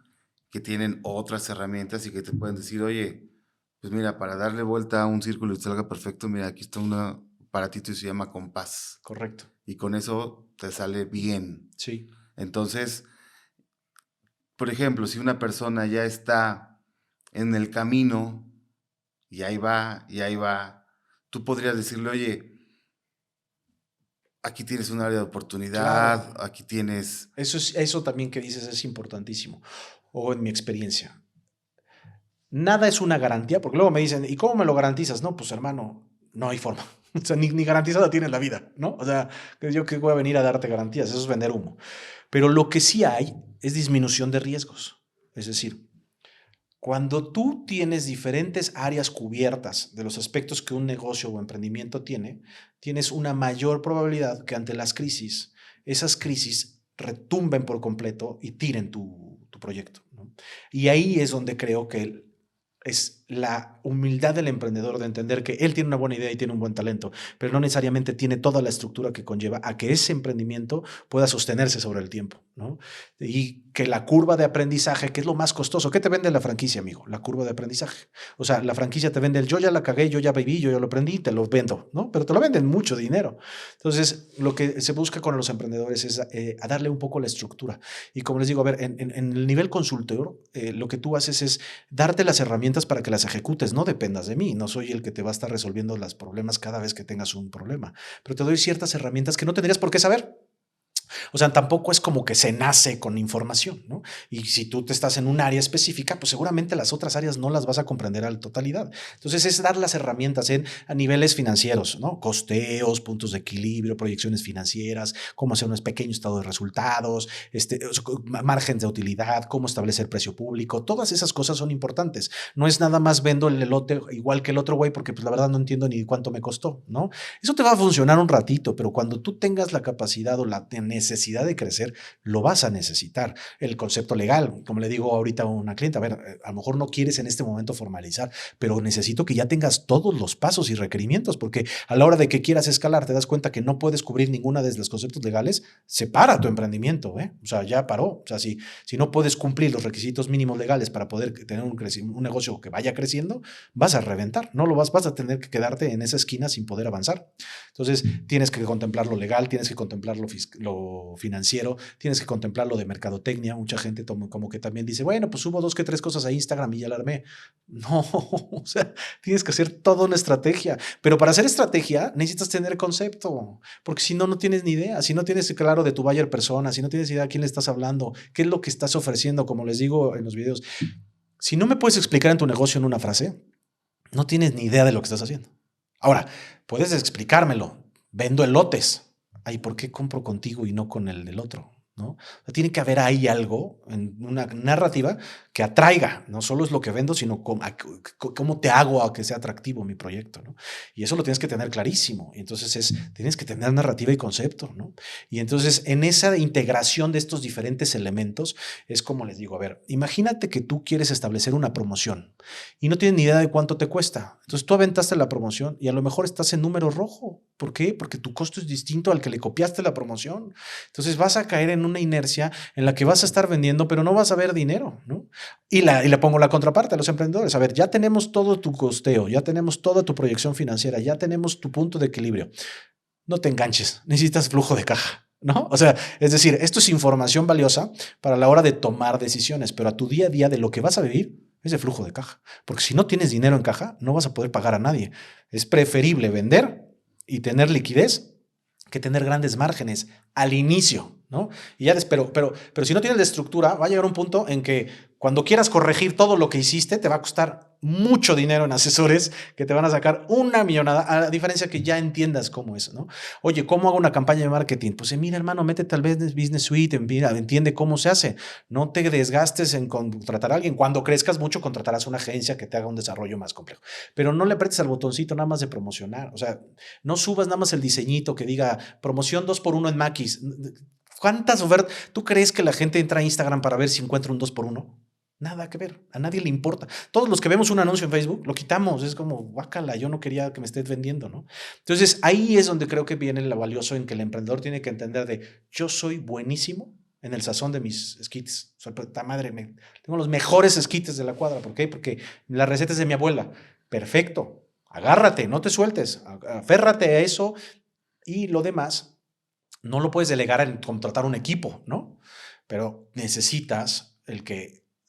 que tienen otras herramientas y que te pueden decir, oye, pues mira, para darle vuelta a un círculo y salga perfecto, mira, aquí está un aparatito y se llama compás. Correcto. Y con eso te sale bien. Sí. Entonces, por ejemplo, si una persona ya está en el camino y ahí va, tú podrías decirle, oye, aquí tienes un área de oportunidad, claro. Aquí tienes... Eso también que dices es importantísimo, o en mi experiencia. Nada es una garantía, porque luego me dicen, ¿y cómo me lo garantizas? No, pues hermano, no hay forma. O sea, ni garantizada tienes la vida, ¿no? O sea, yo que voy a venir a darte garantías, eso es vender humo. Pero lo que sí hay es disminución de riesgos. Es decir, Cuando tú tienes diferentes áreas cubiertas de los aspectos que un negocio o emprendimiento tiene, tienes una mayor probabilidad que ante las crisis, esas crisis retumben por completo y tiren tu proyecto, ¿no? Y ahí es donde creo que es la humildad del emprendedor de entender que él tiene una buena idea y tiene un buen talento, pero no necesariamente tiene toda la estructura que conlleva a que ese emprendimiento pueda sostenerse sobre el tiempo, ¿no? Y que la curva de aprendizaje, que es lo más costoso, ¿qué te vende la franquicia, amigo? La curva de aprendizaje. O sea, la franquicia te vende el yo ya la cagué, yo ya viví, yo ya lo aprendí, te lo vendo, ¿no? Pero te lo venden mucho dinero. Entonces, lo que se busca con los emprendedores es a darle un poco la estructura. Y como les digo, a ver, en el nivel consultor, lo que tú haces es darte las herramientas para que las ejecutes, no dependas de mí, no soy el que te va a estar resolviendo los problemas cada vez que tengas un problema, pero te doy ciertas herramientas que no tendrías por qué saber. O sea, tampoco es como que se nace con información, ¿no? Y si tú te estás en un área específica, pues seguramente las otras áreas no las vas a comprender a la totalidad. Entonces es dar las herramientas a niveles financieros, ¿no? Costeos, puntos de equilibrio, proyecciones financieras, cómo hacer un pequeño estado de resultados, margen de utilidad, cómo establecer precio público. Todas esas cosas son importantes. No es nada más vendo el elote igual que el otro güey porque pues la verdad no entiendo ni cuánto me costó, ¿no? Eso te va a funcionar un ratito, pero cuando tú tengas la capacidad o la necesidad de crecer, lo vas a necesitar. El concepto legal, como le digo ahorita a una clienta, a ver, a lo mejor no quieres en este momento formalizar, pero necesito que ya tengas todos los pasos y requerimientos, porque a la hora de que quieras escalar, te das cuenta que no puedes cubrir ninguna de los conceptos legales, se para tu emprendimiento, ¿eh? O sea, ya paró. O sea, si no puedes cumplir los requisitos mínimos legales para poder tener un negocio que vaya creciendo, vas a reventar, no lo vas a tener que quedarte en esa esquina sin poder avanzar. Entonces, tienes que contemplar lo legal, tienes que contemplar lo financiero, tienes que contemplar lo de mercadotecnia. Mucha gente como que también dice, bueno, pues subo 2 que 3 cosas a Instagram y ya la armé. No, o sea, tienes que hacer toda una estrategia. Pero para hacer estrategia necesitas tener concepto, porque si no, no tienes ni idea. Si no tienes claro de tu buyer persona, si no tienes idea a quién le estás hablando, qué es lo que estás ofreciendo, como les digo en los videos. Si no me puedes explicar en tu negocio en una frase, no tienes ni idea de lo que estás haciendo. Ahora, puedes explicármelo. Vendo elotes. Ay, ¿por qué compro contigo y no con el del otro? ¿No? O sea, tiene que haber ahí algo en una narrativa que atraiga. No solo es lo que vendo, sino cómo te hago a que sea atractivo mi proyecto, ¿no? Y eso lo tienes que tener clarísimo. Y entonces tienes que tener narrativa y concepto, ¿no? Y entonces en esa integración de estos diferentes elementos es como les digo, a ver, imagínate que tú quieres establecer una promoción y no tienes ni idea de cuánto te cuesta. Entonces tú aventaste la promoción y a lo mejor estás en número rojo. ¿Por qué? Porque tu costo es distinto al que le copiaste la promoción. Entonces vas a caer en una inercia en la que vas a estar vendiendo, pero no vas a ver dinero, ¿no? Y le pongo la contraparte a los emprendedores. A ver, ya tenemos todo tu costeo, ya tenemos toda tu proyección financiera, ya tenemos tu punto de equilibrio. No te enganches, necesitas flujo de caja, ¿no? O sea, es decir, esto es información valiosa para la hora de tomar decisiones, pero a tu día a día de lo que vas a vivir es de flujo de caja. Porque si no tienes dinero en caja, no vas a poder pagar a nadie. Es preferible vender y tener liquidez que tener grandes márgenes al inicio, ¿no? Y ya pero si no tienes la estructura, va a llegar un punto en que cuando quieras corregir todo lo que hiciste, te va a costar mucho dinero en asesores que te van a sacar una millonada, a diferencia que ya entiendas cómo es, ¿no? Oye, ¿cómo hago una campaña de marketing? Pues mira, hermano, métete al Business Suite, entiende cómo se hace. No te desgastes en contratar a alguien. Cuando crezcas mucho, contratarás una agencia que te haga un desarrollo más complejo. Pero no le apretes al botoncito nada más de promocionar. O sea, no subas nada más el diseñito que diga promoción 2x1 en Maquis. ¿Cuántas ofertas? ¿Tú crees que la gente entra a Instagram para ver si encuentra un 2x1? Nada que ver, a nadie le importa. Todos los que vemos un anuncio en Facebook lo quitamos, es como, guácala, yo no quería que me estés vendiendo, ¿no? Entonces ahí es donde creo que viene lo valioso en que el emprendedor tiene que entender de, yo soy buenísimo en el sazón de mis esquites. O sea, puta madre, tengo los mejores esquites de la cuadra. ¿Por qué? Porque la receta es de mi abuela. Perfecto, agárrate, no te sueltes, aférrate a eso y lo demás no lo puedes delegar en contratar un equipo, ¿no? Pero necesitas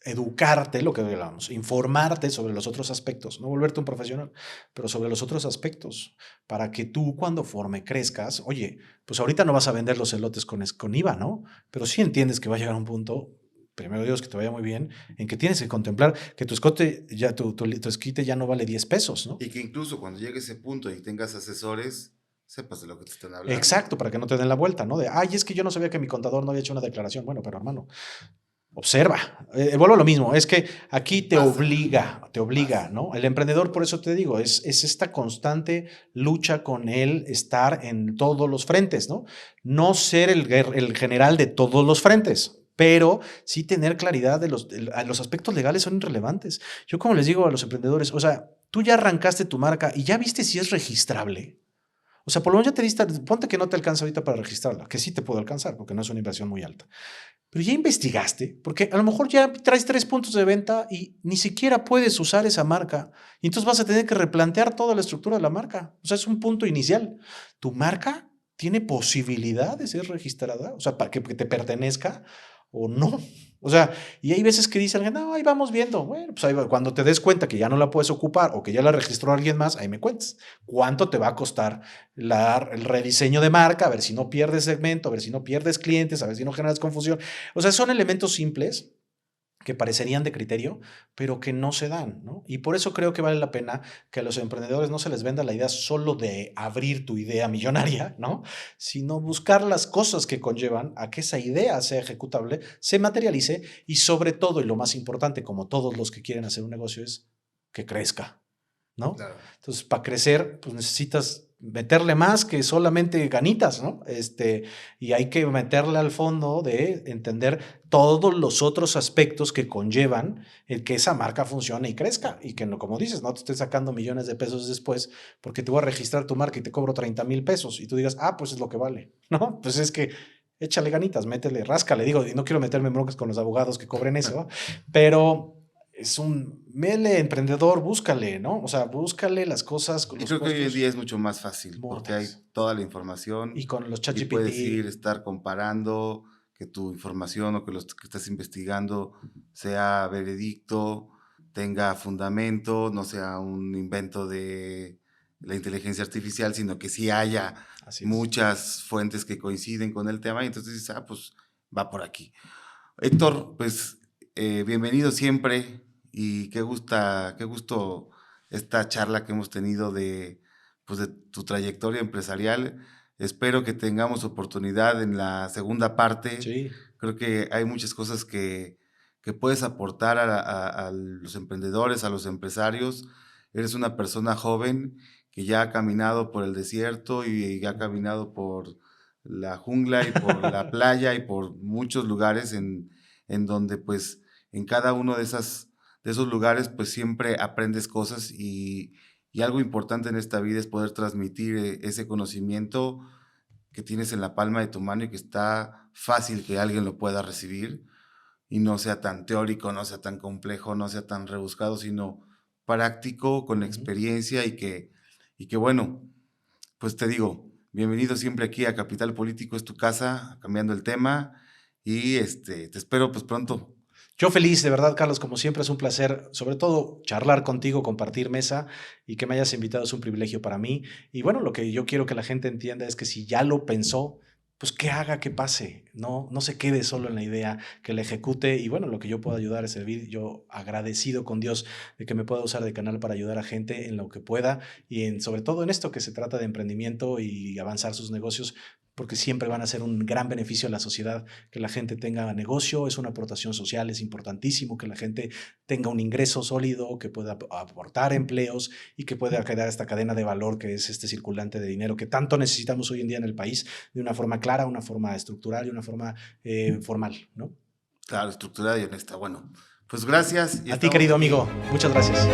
educarte, lo que hablamos, informarte sobre los otros aspectos, no volverte un profesional, pero sobre los otros aspectos, para que tú cuando crezcas, oye, pues ahorita no vas a vender los elotes con IVA, ¿no? Pero sí entiendes que va a llegar un punto, primero Dios, que te vaya muy bien, en que tienes que contemplar que tu escote, tu esquite ya no vale 10 pesos, ¿no? Y que incluso cuando llegue ese punto y tengas asesores, sepas de lo que te están hablando. Exacto, para que no te den la vuelta, ¿no? De, ay, es que yo no sabía que mi contador no había hecho una declaración. Bueno, pero hermano, Observa, vuelvo a lo mismo, es que aquí te obliga, ¿no? El emprendedor, por eso te digo, es esta constante lucha con él estar en todos los frentes, ¿no? No ser el general de todos los frentes, pero sí tener claridad de los aspectos legales son irrelevantes. Yo como les digo a los emprendedores, o sea, tú ya arrancaste tu marca y ya viste si es registrable. O sea, por lo menos ya te diste, ponte que no te alcanza ahorita para registrarla, que sí te puede alcanzar porque no es una inversión muy alta. Pero ya investigaste, porque a lo mejor ya traes 3 puntos de venta y ni siquiera puedes usar esa marca. Y entonces vas a tener que replantear toda la estructura de la marca. O sea, es un punto inicial. Tu marca tiene posibilidad de ser registrada, o sea, para que te pertenezca o no. O sea, y hay veces que dicen, no, ahí vamos viendo. Bueno, pues ahí va. Cuando te des cuenta que ya no la puedes ocupar o que ya la registró alguien más, ahí me cuentas. ¿Cuánto te va a costar el rediseño de marca? A ver si no pierdes segmento, a ver si no pierdes clientes, a ver si no generas confusión. O sea, son elementos simples que parecerían de criterio, pero que no se dan, ¿no? Y por eso creo que vale la pena que a los emprendedores no se les venda la idea solo de abrir tu idea millonaria, ¿no? Sino buscar las cosas que conllevan a que esa idea sea ejecutable, se materialice y sobre todo, y lo más importante, como todos los que quieren hacer un negocio, es que crezca, ¿no? Claro. Entonces, para crecer, pues necesitas meterle más que solamente ganitas, ¿no? Y hay que meterle al fondo de entender todos los otros aspectos que conllevan el que esa marca funcione y crezca y que, no, como dices, no te estés sacando millones de pesos después porque te voy a registrar tu marca y te cobro 30,000 pesos y tú digas, pues es lo que vale, ¿no? Pues es que échale ganitas, métele, ráscale, digo, y no quiero meterme en broncas con los abogados que cobren eso, pero es un mele emprendedor, búscale, ¿no? O sea, búscale las cosas. Y creo que hoy en día es mucho más fácil porque hay mortales. toda la información Y con los y ChatGPT. puedes estar comparando que tu información o que lo que estás investigando sea veredicto, tenga fundamento, no sea un invento de la inteligencia artificial, sino que sí haya Así es. muchas fuentes que coinciden con el tema y entonces dices, pues va por aquí. Héctor, pues bienvenido siempre y qué gusto esta charla que hemos tenido pues de tu trayectoria empresarial. Espero que tengamos oportunidad en la segunda parte. Sí. Creo que hay muchas cosas que puedes aportar a los emprendedores, a los empresarios. Eres una persona joven que ya ha caminado por el desierto y ya ha caminado por la jungla y por la playa y por muchos lugares en donde pues en cada uno de esos lugares pues siempre aprendes cosas y algo importante en esta vida es poder transmitir ese conocimiento que tienes en la palma de tu mano y que está fácil que alguien lo pueda recibir y no sea tan teórico, no sea tan complejo, no sea tan rebuscado, sino práctico, con experiencia y que bueno, pues te digo, bienvenido siempre aquí a Capital Político, es tu casa, cambiando el tema y te espero pues pronto. Yo feliz, de verdad, Carlos, como siempre es un placer, sobre todo charlar contigo, compartir mesa y que me hayas invitado es un privilegio para mí. Y bueno, lo que yo quiero que la gente entienda es que si ya lo pensó, pues que haga que pase, no se quede solo en la idea, que la ejecute y bueno, lo que yo puedo ayudar es servir, yo agradecido con Dios de que me pueda usar de canal para ayudar a gente en lo que pueda y sobre todo en esto que se trata de emprendimiento y avanzar sus negocios, porque siempre van a ser un gran beneficio a la sociedad que la gente tenga negocio, es una aportación social, es importantísimo que la gente tenga un ingreso sólido, que pueda aportar empleos y que pueda crear esta cadena de valor que es este circulante de dinero que tanto necesitamos hoy en día en el país de una forma clara, una forma estructural y una forma formal, ¿no? Claro, estructurada y honesta. Bueno, pues gracias. A ti, querido amigo, muchas gracias.